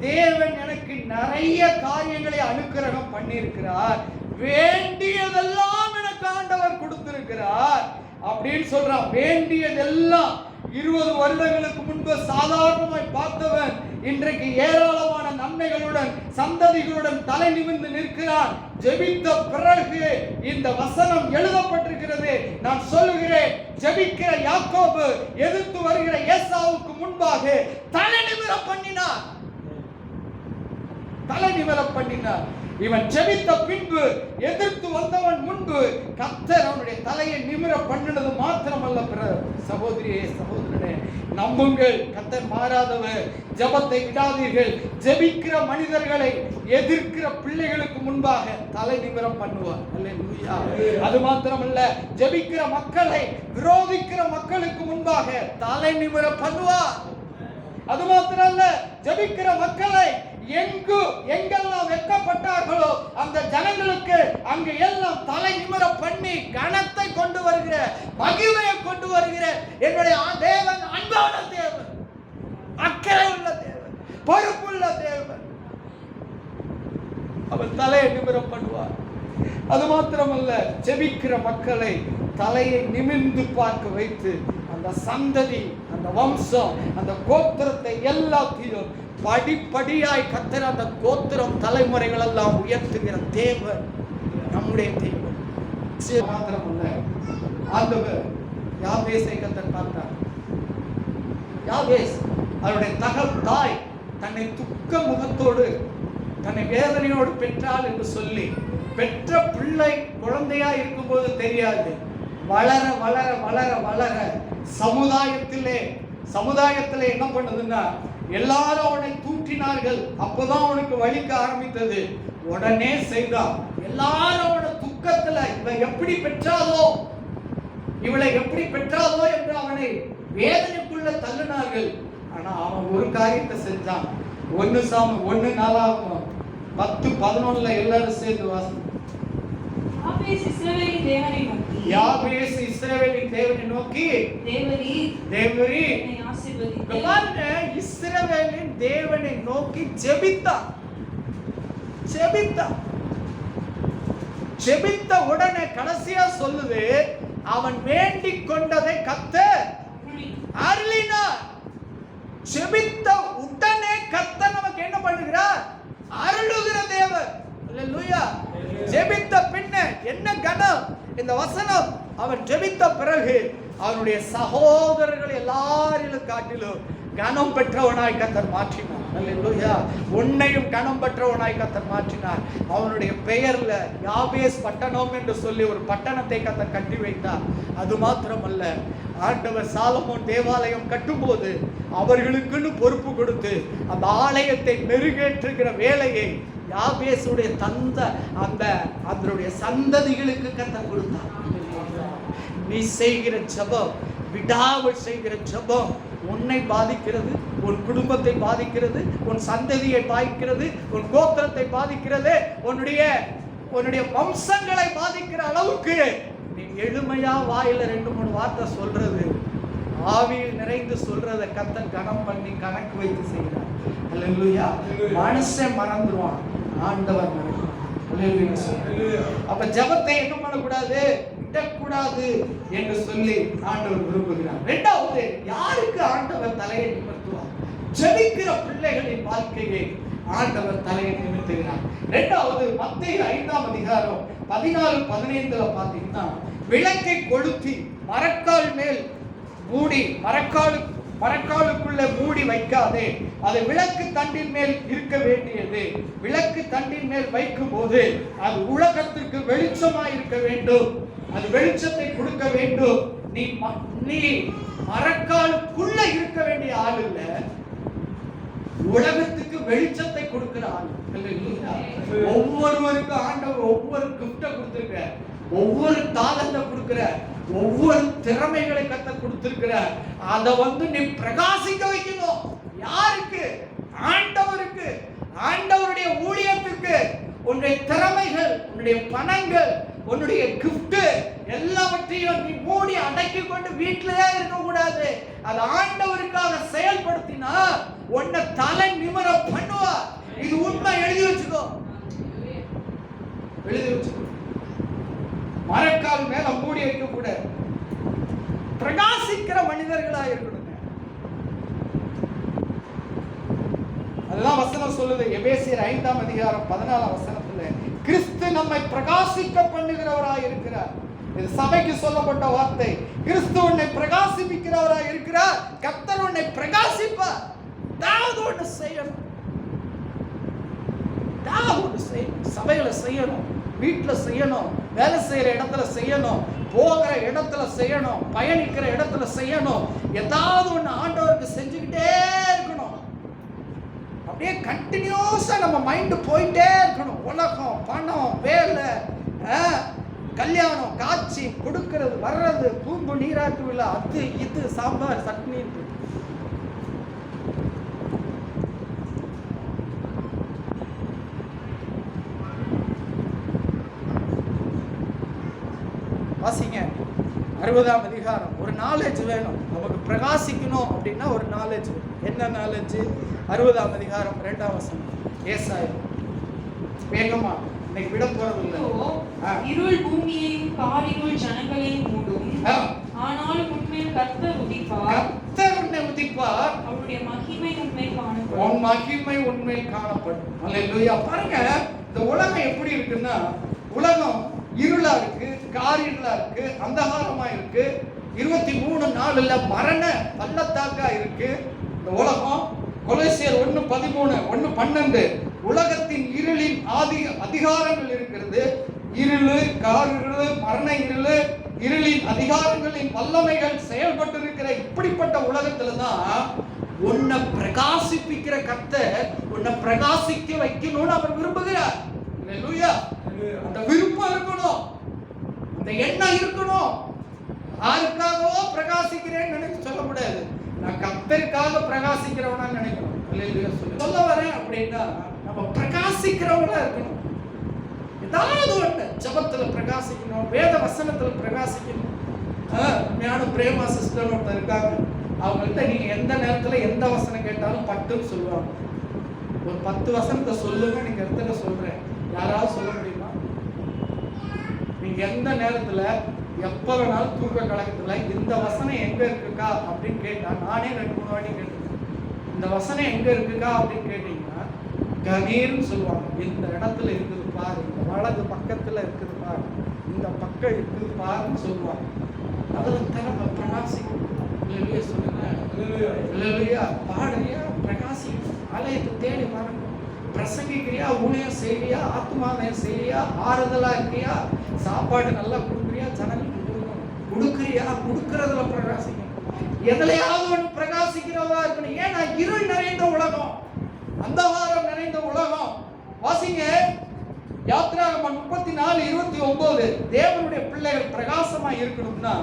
தேவன் எனக்கு நிறைய காரியங்களை அனுக்கிரகம் பண்ணியிருக்கிறார், வேண்டியதெல்லாம் எனக்கு ஆண்டவர் கொடுத்திருக்கிறார் அப்படின்னு சொல்றான். வேண்டியதெல்லாம் 20 வருடங்களுக்கு முன்பு சாதாரணமாய் பார்த்தவன் இன்றைக்கு ஏராளமான நன்மைகளுடன் சந்ததிகளுடன் தலை நிமிர்ந்து நிற்கிறான். ஜெபித்த பிறகு இந்த வசனம் எழுதப்பட்டிருக்கிறது. நான் சொல்லுகிறேன், ஜெபிக்கிற யாக்கோபு எதிர்த்து வருகிற ஏசாவுக்கு முன்பாக தலை நிமிர பண்ணினார். தலை நிமிர பண்ணினார். இவன் ஜெபித்த பின்பு எதிர்த்து வந்தவன் முன்பு கர்த்தர் அவனுடைய தலையை நிமிர பண்ணினது மாத்திரமல்ல, சகோதரியே சகோதரனே, நம்புங்கள், கர்த்தர் மாறாதவர். ஜெபத்தை விடாதீர்கள். ஜெபிக்கிற மனிதர்களை எதிர்க்கிற பிள்ளைகளுக்கு முன்பாக தலை நிமிரம் பண்ணுவார். அல்லேலூயா. அது மாத்திரமல்ல, ஜெபிக்கிற மக்களை விரோதிக்கிற மக்களுக்கு முன்பாக தலை நிமிர பண்ணுவார். அது மாத்திரமல்ல, ஜெபிக்கிற மக்களை எங்கெல்லாம் வெட்கப்பட்டார்களோ அந்த ஜனங்களுக்கு அங்கு எல்லாம் தலை நிமிர பண்ணி கனத்தை கொண்டு வருகிற, மகிமையை கொண்டு வருகிற என்னுடைய தேவன் அன்பான தேவன், அக்கறை உள்ள தேவன், பொறுப்புள்ள தேவன். அவர் தலையை நிமிர பண்ணுவார். அது மாத்திரமல்ல, ஜெபிக்கிற மக்களை தலையை நிமிர்ந்து பார்க்க வைத்து அந்த சந்ததி, அந்த வம்சம், அந்த கோத்திரத்தை எல்லாத்தையும் படிப்படியாய் கர்த்தர் அந்த கோத்திரம் தலைமுறைகள் எல்லாம் உயர்த்துகிற தேவன் நம்முடைய தேவன். மாத்திரமல்ல, ஆண்டவர் யாபேசை கர்த்தர் பார்த்தார். யாபேஸ் அவருடைய தாய் தன்னை துக்க முகத்தோடு தன்னை வேதனையோடு பெற்றாள் என்று சொல்லி, பெற்ற பிள்ளை குழந்தையா இருக்கும்போது தெரியாது, வளர வளர வளர வளர சமுதாயத்திலே என்ன பண்ணுதுன்னா, எல்லாரும் அவனை தூற்றினார்கள். அப்பதான் அவனுக்கு வலிக்க ஆரம்பித்தது. உடனே செய்தான். எல்லாரும் அவனை துக்கத்துல இவளை எப்படி பெற்றாதோ என்று அவனை வேதனைக்குள்ள தள்ளினார்கள். ஆனா அவன் ஒரு காரியத்தை செஞ்சான். 1 சாமுவேல் 1:4 10:11 எல்லாரும் சேர்ந்து வாசிங்க. யாபேஸ் இஸ்ரவேலின் தேவனை நோக்கி, தேவரீர் என்னை ஆசீர்வதித்தீர். பாருங்க, இஸ்ரவேலின் தேவனை நோக்கி ஜெபித்தான். ஜெபித்த உடனே கடைசியா சொல்லுது, அவன் வேண்டிக் கொண்டதை கர்த்தர் அருளினார். ஜெபித்த உடனே கர்த்தர் நமக்கு என்ன பண்ணுகிறார்? அருளுகிற தேவன். அல்லேலூயா. ஜெபித்த பின்ன என்ன கணம்? இந்த வசனம் அவர் ஜெபித்த பிறகு அவருடைய சகோதரர்கள் எல்லாரிலும் காட்டிலும் கனம் பெற்றவனாய் கர்த்தர் மாற்றினார். அல்லேலூயா. உன்னையும் கனம் பெற்றவனாய் கர்த்தர் மாற்றினார். அவனுடைய பெயர்ல யாபேஸ் பட்டணம் என்று சொல்லி ஒரு பட்டணத்தை கர்த்தர் கட்டி வைத்தார். அது மாத்திரமல்ல, ஆண்டவர் சாலமோன் தேவாலயம் கட்டும்போது அவர்களுக்குன்னு பொறுப்பு கொடுத்து அந்த ஆலயத்தை மெருகேற்றுகிற வேலையை யாபேசுடைய அதனுடைய சந்ததிகளுக்கு கர்த்தர் கொடுத்தார். நீ செய்கிற ஜெபம், விடாமல் செய்கிற ஜெபம் உன்னை பாதிக்கிறது, உன் குடும்பத்தை பாதிக்கிறது, உன் சந்ததியை பாதிக்கிறது, உன் கோத்திரத்தை பாதிக்கிறது, உன்னுடைய வம்சங்களை பாதிக்கிற அளவுக்கு நீ எளிமையா வாயில 2-3 வார்த்தை சொல்றது, ஆவியில் நிறைந்து சொல்றத கர்த்தர் கனம் பண்ணி கணக்கு வைத்து செய்கிறார். அல்லேலூயா. மனுஷன் மறந்துடுவான், ஆண்டவர் மறந்துடுவான். அல்லேலூயா. அப்ப ஜெபத்தை என்ன பண்ணக்கூடாது, விடக்கூடாது என்று சொல்லி ஆண்டவர் விரும்புகிறார். இரண்டாவது, யாருக்கு ஆண்டவர் தலையை நிமிர்த்துவார்? ஜெபிக்கிற பிள்ளைகளின் வாழ்க்கையை ஆண்டவர் தலையை நிமிர்த்துகிறார். இரண்டாவது, மத்தேயு 5ஆம் அதிகாரம் 14-15 பார்த்தீங்கன்னா, விளக்கை கொளுத்தி மரக்கால் மேல் மூடி மரக்காலுக்குள்ள மூடி வைக்காதே, அது விளக்கு தண்டின் மேல் இருக்க வேண்டியது. விளக்கு தண்டின் மேல் வைக்கும் போது அது உலகத்திற்கு வெளிச்சமாய் இருக்க வேண்டும், அது வெளிச்சத்தை கொடுக்க வேண்டும். நீ மரக்காலுக்குள்ள இருக்க வேண்டிய ஆள் இல்ல, உலகத்துக்கு வெளிச்சத்தை கொடுக்கிற ஆள். ஒவ்வொருவருக்கும் ஆண்டவர் ஒவ்வொரு கிஃப்ட கொடுத்திருக்க, ஒவ்வொரு தாளத்தை கொடுக்கிற, ஒவ்வொரு திறமைகளை கர்த்தர் கொடுத்திருக்கிற, அதை நீ பிரகாசிக்க வைக்கணும். யாருக்கு? ஆண்டவருக்கு, ஆண்டவருடைய ஊழியத்துக்கு. உன்னுடைய திறமைகள், உன்னுடைய பணங்கள், உன்னுடைய கிஃப்ட் எல்லாவற்றையும் நீ மூடி அடக்கி கொண்டு வீட்டிலேயே இருக்க கூடாது. அது ஆண்டவருக்காக செயல்படுத்தினா உன்னை தலை நிமிர பண்ணுவா. இது உண்மை, எழுதி வச்சுக்கோ, எழுதி வச்சுக்கோ. மரக்கால் மேல மூடி வைக்க கூட பிரகாசிக்கிற மனிதர்களா இருக்கணும். அதுதான் வசனம் சொல்லுது. எபேசியர் 5ஆம் அதிகாரம் 14ஆம் வசனத்துல, கிறிஸ்து நம்மை பிரகாசிக்க பண்ணுகிறவராய் இருக்கிறார். இது சபைக்கு சொல்லப்பட்ட வார்த்தை. கிறிஸ்து உன்னை பிரகாசிப்பிக்கிறவராய் இருக்கிறார். கர்த்தர் உன்னை பிரகாசிப்பார். ஏதாவது ஒன்று செய்யணும், ஏதாவது ஒன்று செய்யணும். சபைகளை செய்யணும், வீட்டுல செய்யணும், வேலை செய்யற இடத்துல செய்யணும், போகிற இடத்துல செய்யணும், பயணிக்கிற இடத்துல செய்யணும். ஏதாவது ஒண்ணு ஆண்டவருக்கு செஞ்சுக்கிட்டே இருக்கணும். அப்படியே கண்டினியூஸா நம்ம மைண்ட் போயிட்டே இருக்கணும். உலகம், பணம், வேலை, கல்யாணம், காட்சி, கொடுக்கிறது, வர்றது, பூம்பு நீராட்டு விழா, அது இது, சாம்பார் சட்னி. வாசிங்க 60ஆம் அதிகாரம். ஒரு நாலேஜ் வேணும் நமக்கு, பிரகாசிக்கணும் அப்படின்னா ஒரு நாலேஜ். என்ன நாலேஜ்? 60ஆம் அதிகாரம் 2ஆம் வசனம். ஏசாயா வேகமா, இன்னைக்கு விட போறது இல்லை. இருள் பூமியையும் காரிருள் ஜனங்களையும் மூடும், ஆனாலும் உன்மேல் கர்த்தர் உதிப்பார். கர்த்தர் உன்னை உதிப்பார், அவருடைய மகிமை உன்மேல் காணப்படும். உன் மகிமை உன்மேல் காணப்படும். அல்லேலூயா. பாருங்க, இந்த உலகம் எப்படி இருக்குன்னா, உலகம் இருளா இருக்கு, காரிருளா இருக்கு, அந்தகாரமா இருக்கு. 23 நாள்ல மரண பள்ளத்தாக்கா இருக்கு இந்த உலகம். கொலோசியர் 1:13 1:12 உலகத்தின் இருளின் அதிகாரங்கள் இருக்கிறது. இருளு, காரிருளு, மரண இருளு, இருளின் அதிகாரங்களின் வல்லமைகள் செயல்பட்டு இருக்கிற இப்படிப்பட்ட உலகத்துல தான் உன்னை பிரகாசிப்பிக்கிற கர்த்தர் உன்னை பிரகாசிக்க வைக்கணும்னு அவர் விரும்புகிறார். அல்லேலூயா. அந்த விருப்பம் இருக்கணும், அந்த எண்ணம் இருக்கணும். யாருக்காகவோ பிரகாசிக்கிறேன்னு நினைச்சு சொல்ல முடியாது. நான் கர்த்தருக்காக பிரகாசிக்கிறவனா நினைக்கணும். அல்லேலூயா. சொல்ல வரேன் அப்படின்னா நம்ம பிரகாசிக்கிறவங்களா இருக்கணும். ஏதாவது ஒண்ணு ஜபத்துல பிரகாசிக்கணும், வேத வசனத்துல பிரகாசிக்கணும். உண்மையான பிரேமா சிஸ்டர் ஒருத்தர் இருக்காங்க. அவங்கள்ட்ட நீங்க எந்த நேரத்துல எந்த வசனம் கேட்டாலும் பட்டுன்னு சொல்லுவாங்க. ஒரு 10 வசனத்தை சொல்லுங்க, நீங்க இடத்துல சொல்றேன். யாராவது சொல்ல முடியுமா? நீங்க எந்த நேரத்துல எப்ப வேணாலும் தூக்க கலக்கத்துல இந்த வசனம் எங்க இருக்குக்கா அப்படின்னு கேட்டா, நானே 2-3 வாட்டி கேட்டிருக்கேன். இந்த வசனம் எங்க இருக்குக்கா அப்படின்னு கேட்டீங்கன்னா கணீர்னு சொல்லுவாங்க. இந்த இடத்துல இருக்குது பாரு, இந்த வலது பக்கத்துல இருக்குது பாரு. இந்த பக்கம் இருக்குது பாருன்னு சொல்லுவாங்க. அதில் திறமை பிரகாசிக்கும். இல்லையா சொல்லுங்க, இல்லையா பாடுறியா பிரகாசிக்கும். ஆலயத்தை தேடி வரணும். பிரசங்கிக்கிறியா, ஊழியம் செய்யறியா, ஆத்மாவயம் செய்யறியா, ஆறுதலா இருக்கியா, சாப்பாடு நல்லா கொடுக்குறியா, ஜனங்களுக்கு கொடுக்குறியா, கொடுக்கறதுல பிரகாசிக்கணும். எதுலையாவது ஒன்று பிரகாசிக்கிறதா இருக்கணும். ஏன்னா இருள் நிறைந்த உலகம், அந்தகாரம் நிறைந்த உலகம். வாசிங்க யாத்திராகமம் 34:29. தேவனுடைய பிள்ளைகள் பிரகாசமா இருக்கணும்னா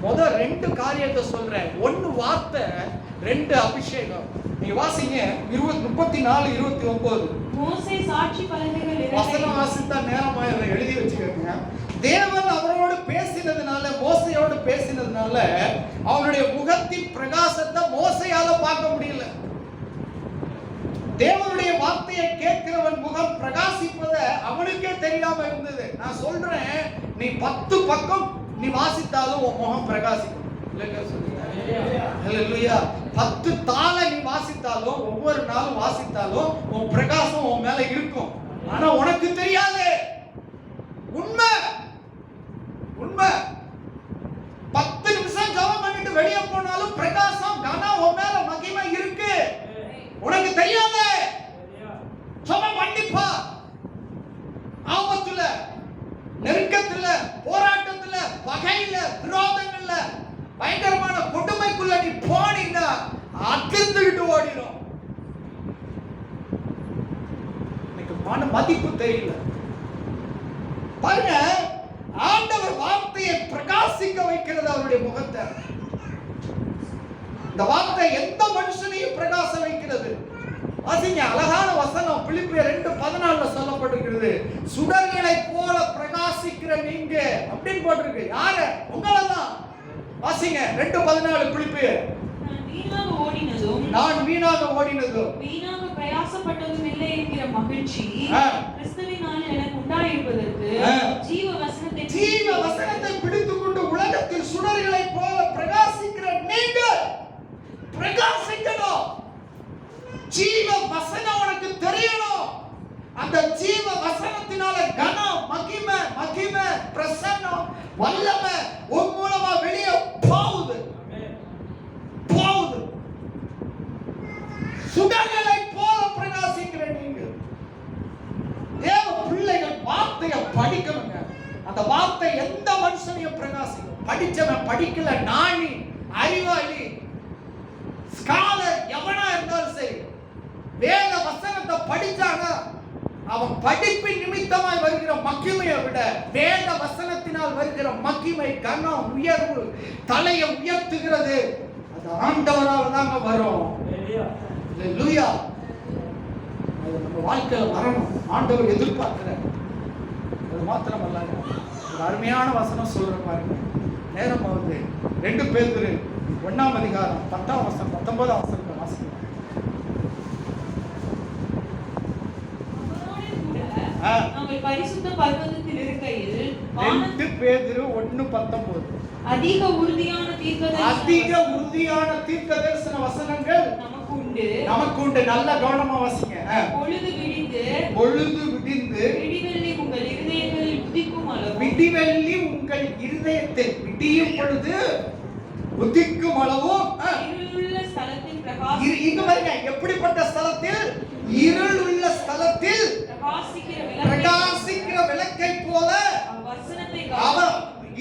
முதல் 2 காரியத்தை சொல்றேன். 1 வார்த்தை, 2 அபிஷேகம். நீங்க வாசிங்க 34:29. மோசே சாட்சி பலகைகள் வசனம் வாசித்தா நேரமா இதை எழுதி வச்சுக்கோங்க. தேவன் அவரோடு பேசினதுனால, மோசையோடு பேசினதுனால அவருடைய முகத்தின் பிரகாசத்தை மோசையால பார்க்க முடியல. தேவனுடைய வார்த்தையை கேட்கிறவன் முகம் பிரகாசிப்பத அவனுக்கே தெரியாம இருந்தது. நான் சொல்றேன், நீ 10 பக்கம் நீ வாசித்தாலும் உன் முகம் பிரகாசிக்கும். ஹல்லேலூயா. 10 தாளை நீ வாசித்தாலும், ஒவ்வொரு நாளும் வாசித்தாலும் உன் பிரகாசம் உன் மேல இருக்கும். ஆனா உனக்கு தெரியாது. உண்மை உண்மை. 10 நிமிஷம் ஜெபம் பண்ணிட்டு வெளியே போனாலும் பிரகாசம் கனம் உன் மேல மகிமை இருக்கு. உனக்கு தெரியாது. ஜெபம் பண்ணிப்பா. ஆபத்துல, நெருக்கத்துல, போராட்டத்துல, பகையில, விரோதங்கள்ல, பயங்கரமான கொடுமைக்குள்ள நீ போனீங்கன்னா அதிர்ந்துகிட்டு ஓடிடும். எனக்கு மதிப்பு தெரியல. பாருங்க, ஆண்டவர் வார்த்தையை பிரகாசிக்க வைக்கிறது அவருடைய முகத்தை. இந்த வார்த்தை எந்த மனுஷனையும் பிரகாச வைக்கிறது. வாசிங்க, அழகான வசனம் பிலிப்பியர் 2:14 சொல்லப்பட்டிருக்கிறது. சுடர்களை போல பிரகாசிக்கிற நீங்க அப்படின்னு போட்டிருக்கு. யாரு? உங்களை தான். வாசிங்க 2:14 பிலிப்பியர். நான் வீணாக ஓடினதும் வீணாக பிரயாசப்பட்டதும் இல்லை என்கிற மகிழ்ச்சி கிறிஸ்துவினால் எனக்கு உண்டாயிருப்பதற்கு ஜீவ வசனத்தை பிடித்துக் கொண்டு உலகத்தில் சுடர்களை போல பிரகாசிக்கிற நீங்கள் பிரகாசிக்கணும். ஜீவ வசனம் உனக்கு தெரியணும். அந்த ஜீவ வசனத்தினால கனம், மகிமை, பிரசன்னம், வல்லமை உன் மூலமா வெளியே போகுது. சுடர்களை போல பிரகாசிக்கிற நீங்கள் தேவ பிள்ளைகள் வார்த்தையை படிக்கணுங்க. அந்த வார்த்தை எந்த மனுஷனையும் பிரகாசிக்கும். படிச்சவன், படிக்கல, ஞானி, அறிவாளி, ஸ்காலர் எவனா இருந்தாலும் சரி, வேத வசனத்தை படிச்சானா அவன் படிப்பின் நிமித்தமாய் வருகிற மகிமையை விட வேத வசனத்தினால் வருகிற மகிமை, கனம், உயர்வு, தலையை உயர்த்துகிறது அது ஆண்டவரால் தாங்க வரும். ஹல்லேலூயா. அது நம்ம வாழ்க்கையில வரணும். ஆண்டவர் எதிர்பார்க்கிறார். அது மாத்திரமல்ல, ஒரு அருமையான வசனம் சொல்ற பாருங்க. நேரம் வந்து 2 பேதுரு 1ஆம் அதிகாரம் 10ஆம் வசனம் 19ஆம் வசனத்தை வாசிக்கலாம். நாங்கள் பரிசுத்த பர்வதத்தில் இருக்கையில் 2 பேதுரு 1:19. அதிக உறுதியான தீர்க்கதரிசன வசனங்கள் நமக்கு உண்டு. நல்ல கவனமா வாசிங்க. பொழுது விடிந்து விடிவெள்ளி உங்கள் இருதயங்களில் உதிக்கும் அளவு, விடிவெள்ளி உங்கள் இருதயத்தில் விடியும் பொழுது உதிக்கும் அளவு, இருளுள்ள ஸ்தலத்தில் பிரகாசிக்கிற, இங்க பாருங்க, எப்படிப்பட்ட ஸ்தலத்தில்? இருளுள்ள ஸ்தலத்தில் பிரகாசிக்கிற விளக்கை போல வசனத்தை அவர்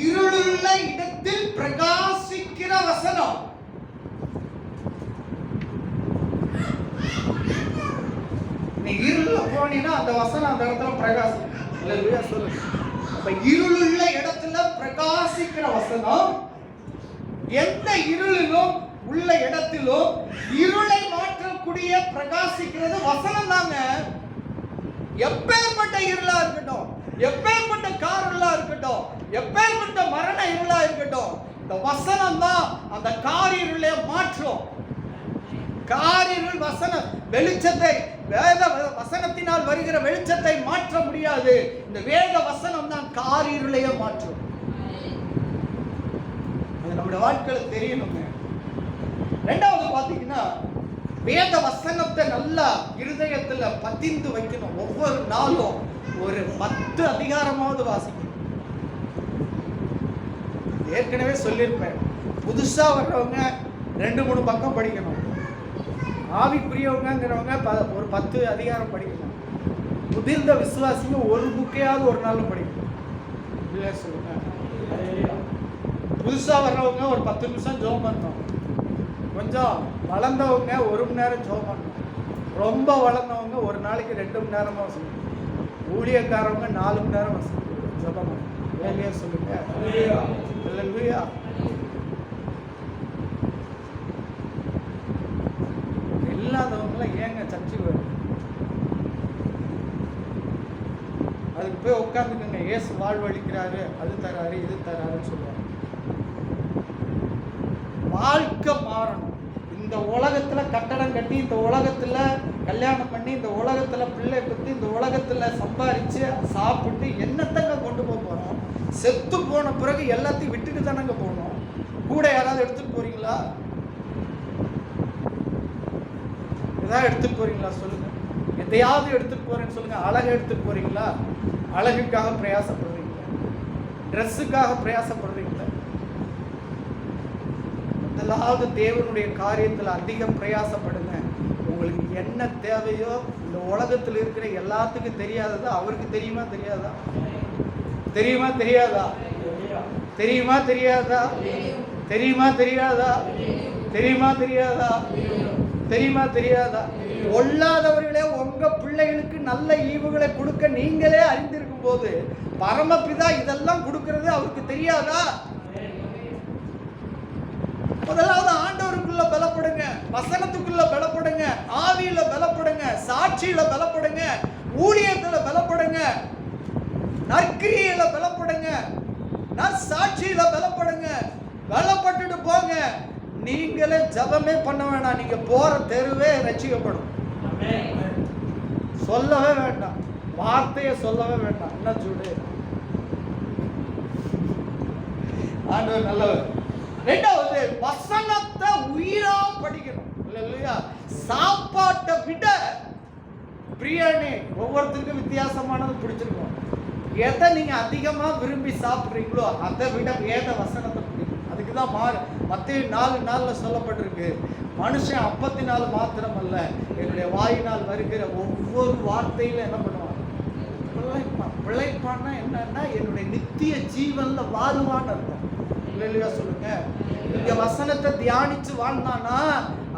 இருளுள்ள இடத்தில் பிரகாசிக்கிற வசனம். நீ இருள போனீனா அந்த வசனம் அந்த இடத்துல பிரகாசிக்கும். அல்லேலூயா சொல்லுங்க. அப்ப இருளுள்ள இடத்துல பிரகாசிக்கிற வசனம். எந்த இருளிலும் உள்ள இடத்திலும் இருளை மாற்றக்கூடிய பிரகாசிக்கிறது வசனம் தாங்க. எப்பேற்பட்ட இருளா இருக்கட்டும், எப்பேற்பட்ட காரிருளா இருக்கட்டும், எப்பேற்பட்ட மரண இருளா இருக்கட்டும், இந்த வசனம் தான் அந்த காரிருளை மாற்றும். காரிருள் வசனம் வெளிச்சத்தை, வேத வசனத்தினால் வருகிற வெளிச்சத்தை மாற்ற முடியாது. இந்த வேத வசனம் தான் காரிருளையே மாற்றும். அது நம்முடைய வாழ்க்கையில தெரியணுங்க. ரெண்டாவது பாத்தீங்கன்னா, வேத வசனத்தை நல்லா இருதயத்துல பதிந்து வைக்கணும். ஒவ்வொரு நாளும் ஒரு 10 அதிகாரமாவது வாசிக்கணும். ஏற்கனவே சொல்லியிருப்பேன், புதுசாக வர்றவங்க 2-3 பக்கம் படிக்கணும். ஆவிக்குரியவங்கிறவங்க ஒரு 10 அதிகாரம் படிக்கணும். முதிர்ந்த விசுவாசிங்க ஒரு புக்கையாவது ஒரு நாள் படிக்கணும். இல்லை சொல்லுங்க. புதுசாக வர்றவங்க ஒரு 10 நிமிஷம் ஜெபம் பண்ணணும். கொஞ்சம் வளர்ந்தவங்க 1 மணி நேரம் ஜெபம் பண்ணணும். ரொம்ப வளர்ந்தவங்க ஒரு நாளைக்கு 2 மணி நேரமாக வசனம். ஊழியக்காரவங்க 4 மணி நேரம் வசனம் ஜெபம் பண்ணணும். இல்லையா சொல்லுங்க. இல்லையா இல்லாதவங்களாம் ஏங்க சர்ச்சுக்கு வரும்? அதுக்கு போய் உட்காந்துக்கங்க. ஏசு வாழ்வழிக்கிறாரு, அது தராரு, இது தராருன்னு சொல்லுவாங்க. வாழ்க்கை மாறணும். இந்த உலகத்துல கட்டடம் கட்டி, இந்த உலகத்துல கல்யாணம் பண்ணி, இந்த உலகத்துல பிள்ளை பற்றி, இந்த உலகத்துல சம்பாதிச்சு சாப்பிட்டு என்னத்தங்க கொண்டு போறோம்? செத்து போன பிறகு எல்லாத்தையும் விட்டுட்டு தானங்க போகணும். கூட யாராவது எடுத்துட்டு போறீங்களா? ஏதாவது எடுத்துட்டு போறீங்களா சொல்லுங்க. எதையாவது எடுத்துட்டு போறேன்னு சொல்லுங்க. அழகை எடுத்துட்டு போறீங்களா? அழகுக்காக பிரயாசப்படுறீங்களா? ட்ரெஸ்ஸுக்காக பிரயாசப்படுறீங்களா? முதலாவது தேவனுடைய காரியத்தில் அதிகம் பிரயாசப்படுங்க. உங்களுக்கு என்ன தேவையோ இந்த உலகத்தில் இருக்கிற எல்லாத்துக்கும் தெரியாததா அவருக்கு தெரியுமா தெரியாதா? தெரியுமா தெரியாதா? தெரியுமா தெரியாதா? தெரியுமா தெரியாதா? தெரியுமா தெரியாதா? தெரியுமா தெரியாதா? கொள்ளாதவர்களே உங்க பிள்ளைகளுக்கு நல்ல ஈவுகளை கொடுக்க நீங்களே அறிந்திருக்கும் போது பரமபிதா இதெல்லாம் கொடுக்கிறது அவருக்கு தெரியாதா? முதலாவது ஆண்டவருக்குள்ள பலப்படுங்க, வசனத்துக்குள்ள பலப்படுங்க, ஆவியில பலப்படுங்க, சாட்சியில பலப்படுங்க, ஊழியத்துல பலப்படுங்க, நற்கிரியில பலப்படுங்க, நற்சாட்சியில பலப்படுங்க. பலப்பட்டுட்டு போங்க. நீங்களே ஜபமே பண்ண வேண்டாம். நீங்க போற தெருவே ரட்சிக்கப்படும். சொல்லவே வேண்டாம், வார்த்தையை சொல்லவே வேண்டாம். என்ன சூடு? ஆண்டவர் நல்லவர். ரெண்டாவது, வசனத்தை உயிரா படிக்கணும். இல்லையா? சாப்பாட்டை விட பிரியாணி ஒவ்வொருத்தருக்கும் வித்தியாசமானது பிடிச்சிருக்கும். எதை நீங்க அதிகமா விரும்பி சாப்பிட்றீங்களோ அதை விட வேத வசனத்தை பிடிக்கும். அதுக்குதான் மத்தேயு 4:4 சொல்லப்பட்டிருக்கு, மனுஷன் அப்பத்தினால் மாத்திரம் அல்ல, என்னுடைய வாயினால் வருகிற ஒவ்வொரு வார்த்தையில என்ன பண்ணுவான்? பிழைப்பான். பிழைப்பான்னா என்னன்னா என்னுடைய நித்திய ஜீவன்ல வாழ்வான்னு அர்த்தம். இல்லையா சொல்லுங்க. இங்க வசனத்தை தியானிச்சு வாழ்ந்தானா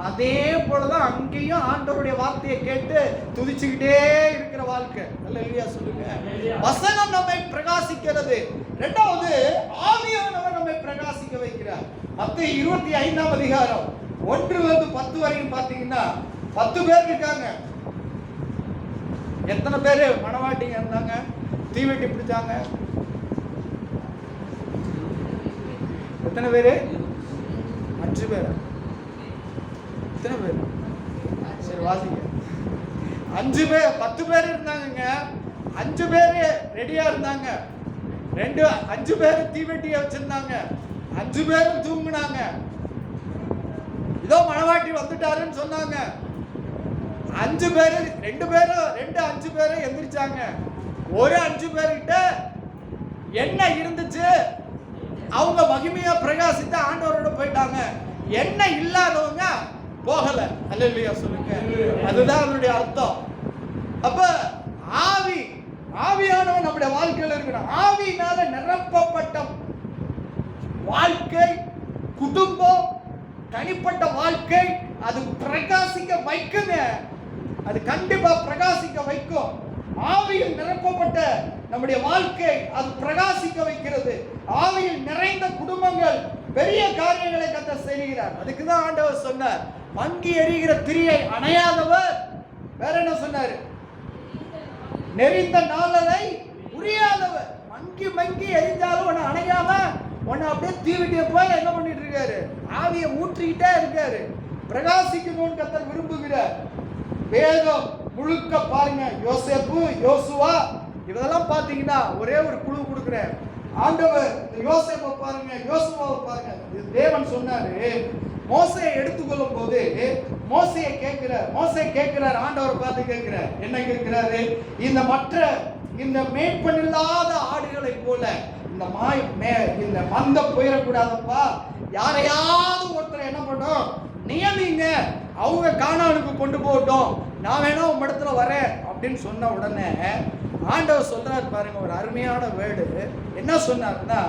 அதே போலதான் அங்கேயும் ஆண்டவருடைய வார்த்தையை கேட்டு துதிச்சுக்கிட்டே இருக்கிற வாழ்க்கை. இல்லையா சொல்லுங்க. வசனம் நம்மை பிரகாசிக்கிறது. இரண்டாவது, ஆவியானவர் நம்மை பிரகாசிக்க வைக்கிறார். மத்தேயு 25ஆம் அதிகாரம் 1-10 வரைக்கும் பாத்தீங்கன்னா 10 பேர் இருக்காங்க. எத்தனை பேரு மணவாட்டிங்க இருந்தாங்க? தீவெட்டி பிடிச்சாங்க. எத்தனை பேரு? 5 பேர். எத்தனை பேர்? சரி வாசிங்க. 5 பேர். 10 பேர் இருந்தாங்க. 5 பேரு ரெடியா இருந்தாங்க. 5 பேரு தீவெட்டியை வச்சிருந்தாங்க. 5 பேரும் தூங்குனாங்க. இதோ மணவாட்டி வந்துட்டாருன்னு சொன்னாங்க. 5 பேரு 2 பேரும் 5 பேரும் எந்திரிச்சாங்க. ஒரு 5 பேர்கிட்ட என்ன இருந்துச்சு? அவங்க மகிமையா பிரகாசித்த ஆண்டவரோட போயிட்டாங்க. என்ன இல்லாதவங்க போகல. அல்லேலூயா சொல்லுங்க. அதுதான் அதனுடைய அர்த்தம். அப்ப ஆவியானவன் நம்முடைய வாழ்க்கையில் இருக்கணும். ஆவியினால நிரப்பப்பட்ட வாழ்க்கை, குடும்பம், தனிப்பட்ட வாழ்க்கை அது பிரகாசிக்க வைக்குங்க. அது கண்டிப்பா பிரகாசிக்க வைக்கும். ஆவியில் நிரப்பப்பட்ட நம்முடைய வாழ்க்கை அது பிரகாசிக்க வைக்கிறது. ஆவியில் நிறைந்த குடும்பங்கள் பெரிய காரியங்களை கர்த்தர் செய்கிறார். அதுக்கு தான் ஆண்டவர் சொன்னார், மங்கி எரிகிற திரியை அணையாதவர். வேற என்ன சொன்னாரு? நெறிந்த நாளரை உரியாதவர். மங்கி எரிஞ்சாலும் உன்னை அணையாம உன்னை அப்படியே தீவிட்டிய போய் என்ன பண்ணிட்டு இருக்காரு? ஆவியை ஊற்றிக்கிட்டே இருக்காரு. பிரகாசிக்கணும்னு கர்த்தர் விரும்புகிறார். வேதம் முழுக்க பாருங்க. யோசேப்பு, யோசுவா இதெல்லாம் பாத்தீங்கன்னா ஒரே ஒரு குழு கொடுக்குறேன். ஆண்டவர் யோசேப்பை பாருங்க, யோசுவாவை பாருங்க. தேவன் சொன்னாரு, மோசையை எடுத்துக்கொள்ளும் போது மோசையை கேட்கிறார். ஆண்டவரை பார்த்து கேட்கிறார். என்ன கேட்கிறாரு? இந்த மேய்ப்பனில்லாத ஆடுகளை போல இந்த இந்த மந்தம் போயிடக்கூடாதப்பா, யாரையாவது ஒருத்தர் என்ன பண்ணும், நியமிங்க, அவங்க கானானுக்கு கொண்டு போகட்டும், நான் வேணா உங்க இடத்துல வரேன் அப்படின்னு சொன்ன உடனே ஆண்டவர் சொல்றாரு பாருங்க, ஒரு அருமையான வேர்டு. என்ன சொன்னார்னா,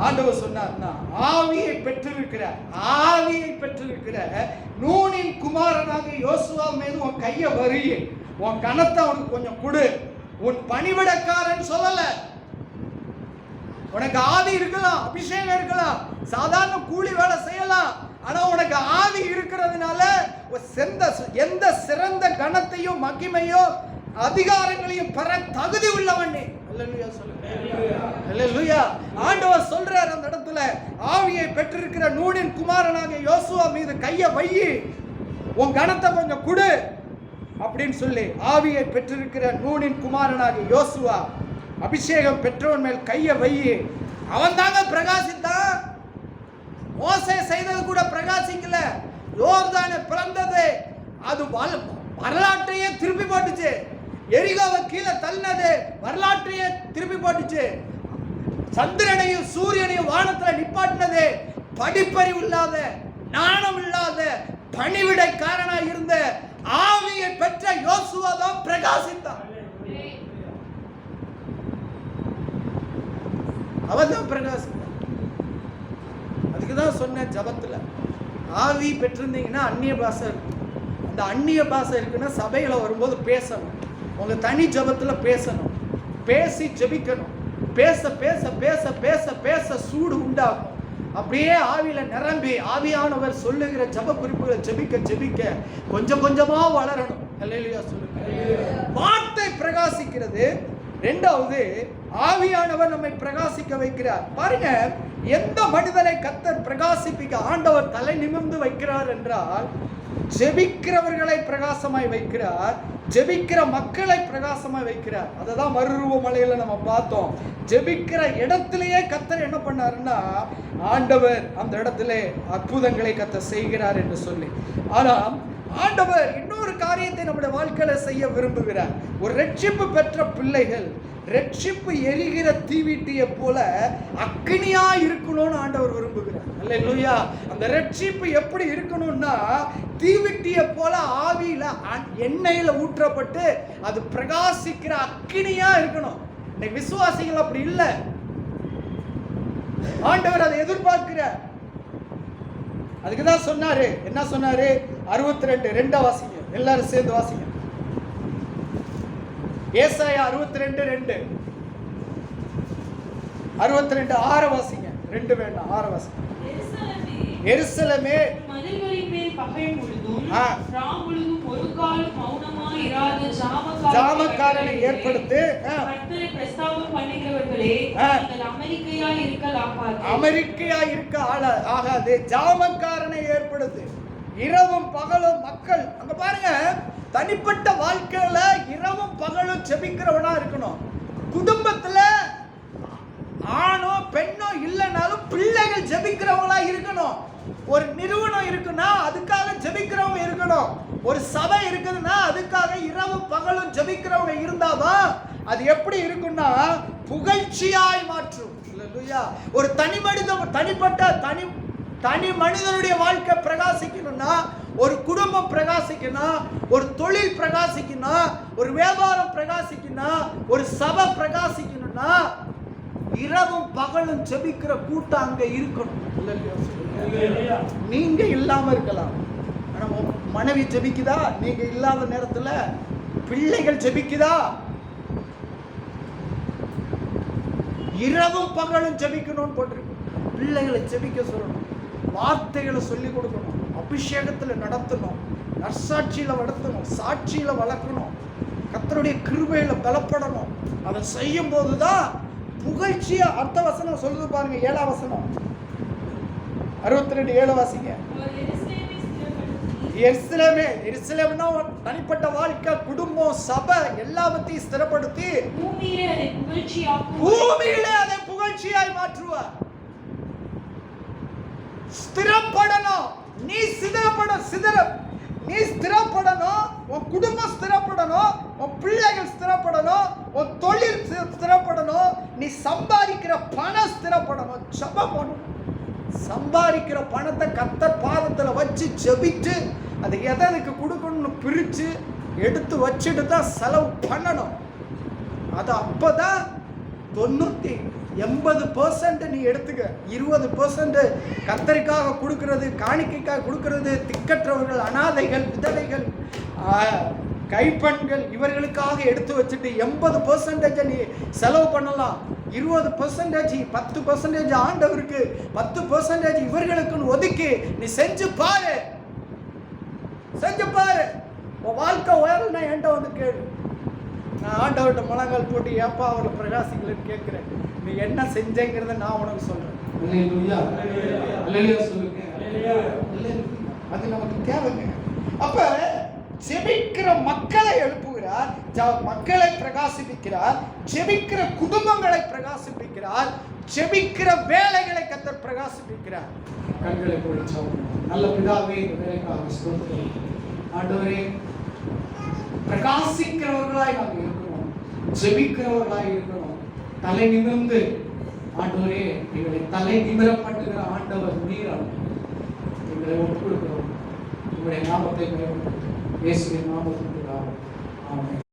ஆண்டவர் சொன்னார்னா, ஆவியை பெற்றிருக்கிற நூனின் குமாரனாக யோசுவா மீது உன் கையை வரி, உன் கணத்தை அவனுக்கு கொஞ்சம் கொடு. உன் பணிவிடக்காரன் சொல்லல, உனக்கு ஆவி இருக்கலாம், அபிஷேகம் இருக்கலாம், சாதாரண கூலி வேலை செய்யலாம், ஆனா உனக்கு ஆவி இருக்கிறதுனால எந்த சிறந்த கணத்தையும் மகிமையும் அதிகாரங்களையும் பெற தகுதி உள்ளவன். அல்லேலூயா சொல்லுங்க. அல்லேலூயா. ஆண்டவர் சொல்றார் அந்த இடத்துல, ஆவியை பெற்றிருக்கிற நூனின் குமாரனாக யோசுவா மீது கையை வை, உன் கணத்தை கொஞ்சம் கொடு அப்படின்னு சொல்லி, ஆவியை பெற்றிருக்கிற நூனின் குமாரனாக யோசுவா அபிஷேகம் பெற்றவன் மேல் கையை வை. அவன் தாங்க பிரகாசித்தான். மோசே செய்தது கூட பிரகாசிக்கல. யோர்தானை பிளந்தது, அது வரலாற்றையே திருப்பி போட்டுச்சு. எரிகோவை கீழே தள்ளினது வரலாற்றையே திருப்பி போட்டுச்சு. சந்திரனையும் சூரியனையும் வானத்துல நிப்பாட்டினது படிப்பறிவு இல்லாத, ஞானம் இல்லாத, பணிவிடைக்காரனா இருந்த ஆவியை பெற்ற யோசுவா தான் பிரகாசித்தான். அவன் தான் பிரகாசித்தான். அதுக்குதான் சொன்ன ஜபத்துல, ஆவி பெற்றிருந்தீங்கன்னா அந்நிய பாஷை இருக்கு. அந்த அந்நிய பாஷை இருக்குன்னா சபையில வரும்போது பேசணும், உங்க தனி ஜபத்துல பேசணும், பேசி ஜபிக்கணும். பேச பேச பேச பேச பேச சூடு உண்டாகும். அப்படியே ஆவியில நிரம்பி ஆவியானவர் சொல்லுகிற ஜப குறிப்புகளை ஜபிக்க ஜபிக்க கொஞ்சம் கொஞ்சமா வளரணும். அல்லேலூயா சொல்லுங்க. வார்த்தை பிரகாசிக்கிறது. இரண்டாவது, ஆவியானவர் நம்மை பிரகாசிக்க வைக்கிறார். பாருங்க, எந்த மனிதனை கர்த்தர் பிரகாசிப்பிக்க ஆண்டவர் தலை நிமிர்ந்து வைக்கிறார் என்றால், ஜெபிக்கிறவர்களை பிரகாசமாய் வைக்கிறார், ஜெபிக்கிற மக்களை பிரகாசமாய் வைக்கிறார். அததான் மறுரூப மலையில நம்ம பார்த்தோம். ஜெபிக்கிற இடத்திலேயே கர்த்தர் என்ன பண்ணாருன்னா, ஆண்டவர் அந்த இடத்திலே அற்புதங்களை கர்த்தர் செய்கிறார் என்று சொல்லி. ஆனா ஆண்டவர் இன்னொரு காரியத்தை நம்முடைய வாழ்க்கையில செய்ய விரும்புகிறார். ஒரு ரட்சிப்பு பெற்ற பிள்ளைகள் ரட்சிப்பு எரிகிற தீவிட்டியை போல அக்கினியா இருக்கணும்னு ஆண்டவர் விரும்புகிறார். அல்லேலூயா. அந்த ரட்சிப்பு எப்படி இருக்கணும்னா, தீவிட்டியை போல ஆவியில எண்ணெயில ஊற்றப்பட்டு அது பிரகாசிக்கிற அக்கினியா இருக்கணும். இன்னைக்கு விசுவாசிகள் அப்படி இல்லை. ஆண்டவர் அதை எதிர்பார்க்கிறார். அதுக்குதான் சொன்னாரு, என்ன சொன்னாரு? 62:2 வாசிங்க, எல்லாரும் சேர்ந்து வாசிங்க. ஏசாயா 62:2, 62:6 வாசிங்க. 2 வேண்டாம், 6 வாசிங்க. எருசலேமே மதில்களின் மேல் பகல் முழுதும் ராம் முழுதும் ஒரு காலம் மௌனமாய் இராத ஜாமக்காரனை ஏற்படுத்து. கர்த்தரை பிரஸ்தாபம் பண்ணுகிறவர்களே, நீங்கள் அமெரிக்கையாய் இருக்கலாம். அமெரிக்கையாய் இருக்க ஆகாது. ஜாமக்காரனை ஏற்படுத்து. இரவும் பகலும் மக்கள் அங்க பாருங்க, தனிப்பட்ட வாழ்க்கையில இரவும் பகலும் ஜெபிக்கிறவனா இருக்கணும். குடும்பத்துல ஆணோ பெண்ணோ இல்லைனாலும் பிள்ளைகள் ஜெபிக்கிறவங்களா இருக்கணும். ஒரு நிறுவனம் இருக்குன்னா அதுக்காக ஜெபிக்கிறவங்க இருக்கணும். ஒரு சபை இருக்குதுன்னா அதுக்காக இரவும் பகலும் ஜெபிக்கிறவங்க இருந்தாதான் அது எப்படி இருக்குன்னா புகழ்ச்சியாய் மாற்றும். ஒரு தனி மனிதனுடைய வாழ்க்கை பிரகாசிக்கணும்னா, ஒரு குடும்பம் பிரகாசிக்கணும், ஒரு தொழில் பிரகாசிக்கணும், ஒரு வியாபாரம் பிரகாசிக்கணும், ஒரு சபை பிரகாசிக்கணும்னா இரவும் பகலும் ஜெபிக்கிற கூட்டம் அங்க இருக்கணும். நீங்க இல்லாம இருக்கலாம், ஆனா மனைவி ஜெபிக்குதா? நீங்க இல்லாத நேரத்துல பிள்ளைகள் ஜெபிக்குதா? இரவும் பகலும் ஜெபிக்கணும்னு போட்டிருக்கு. பிள்ளைகளை ஜெபிக்க சொல்லணும், வார்த்தைகளை சொல்லி கொடுக்கணும், அபிஷேகத்துல நடத்தணும், நற்சாட்சியில நடத்தணும், சாட்சியில வளர்க்கணும், கர்த்தருடைய கிருபையில பலப்படணும். அதை செய்யும் போதுதான் புகழ்ச்சியா. அடுத்த வசனம் சொல்லுது பாருங்க, 7ஆம் வசனம், 62:7 வாசிங்க. எருசலேம்னா தனிப்பட்ட வாழ்க்கை, குடும்பம், சபை எல்லாவற்றையும் ஸ்திரப்படுத்தி பூமியிலே அதை புகழ்ச்சியாய் மாற்றுவார். ஸ்திரப்படணும். நீ ஸ்திரப்படணும். உன் குடும்பம் ஸ்திரப்படணும், உன் பிள்ளைகள் ஸ்திரப்படணும், உன் தொழில் ஸ்திரப்படணும், நீ சம்பாதிக்கிற பணம் ஸ்திரப்படணும். ஜெபம் பண்ணணும். சம்பாதிக்கிற பணத்தை கர்த்தர் பாதத்துல வச்சு ஜெபிச்சு அதை எதற்கு கொடுக்கணும்னு பிரிச்சு எடுத்து வச்சுட்டு தான் செலவு பண்ணணும். அது அப்பதான் 80% நீ எடுத்துக்க. 20% கர்த்தருக்காக கொடுக்கிறது, காணிக்கைக்காக கொடுக்கிறது, திக்கற்றவர்கள், அனாதைகள், விதவைகள், கைப்பெண்கள் இவர்களுக்காக எடுத்து வச்சுட்டு 80% நீ செலவு பண்ணலாம். 20% 10% ஆண்டவருக்கு, 10% இவர்களுக்குன்னு ஒதுக்கி நீ செஞ்சு பாரு. உன் வாழ்க்கை உயரணும்னா என்கிட்ட வந்து கேளு. நான் ஆண்டவர்கிட்ட முழங்கால் போட்டு ஏப்பா அவரை பிரகாசிக்கலன்னு கேட்குறேன். நீ என்ன செஞ்சேங்கிறத நான் உனக்கு சொல்றேன். அல்லேலூயா, அல்லேலூயா சொல்லுங்க. அது நமக்கு தேவைங்க. அப்ப ஜெபிக்கிற மக்களை எழுப்புகிறார், மக்களை பிரகாசிப்பிக்கிறார், ஜெபிக்கிற குடும்பங்களை பிரகாசிப்பிக்கிறார், ஜெபிக்கிற வேலைகளை கர்த்தர் பிரகாசிப்பிக்கிறார். கண்களை போடுச்சோம். நல்ல பிதாவே, இந்த வேலைக்காக ஸ்தோத்திரம். ஆண்டவரே, பிரகாசிக்கிறவர்களாய் நாங்கள் இருக்கிறோம், ஜெபிக்கிறவர்களாய் இருக்கிறோம். தலை நிமிர்ந்து ஆண்டவரே, எங்களை தலை நிமிர பண்ணுகிற ஆண்டவர் நீர். எங்களை ஒப்புக்கொடுக்கிறோம். உங்களுடைய நாமத்தை இயேசுவின் நாமத்தில் ஆமென்.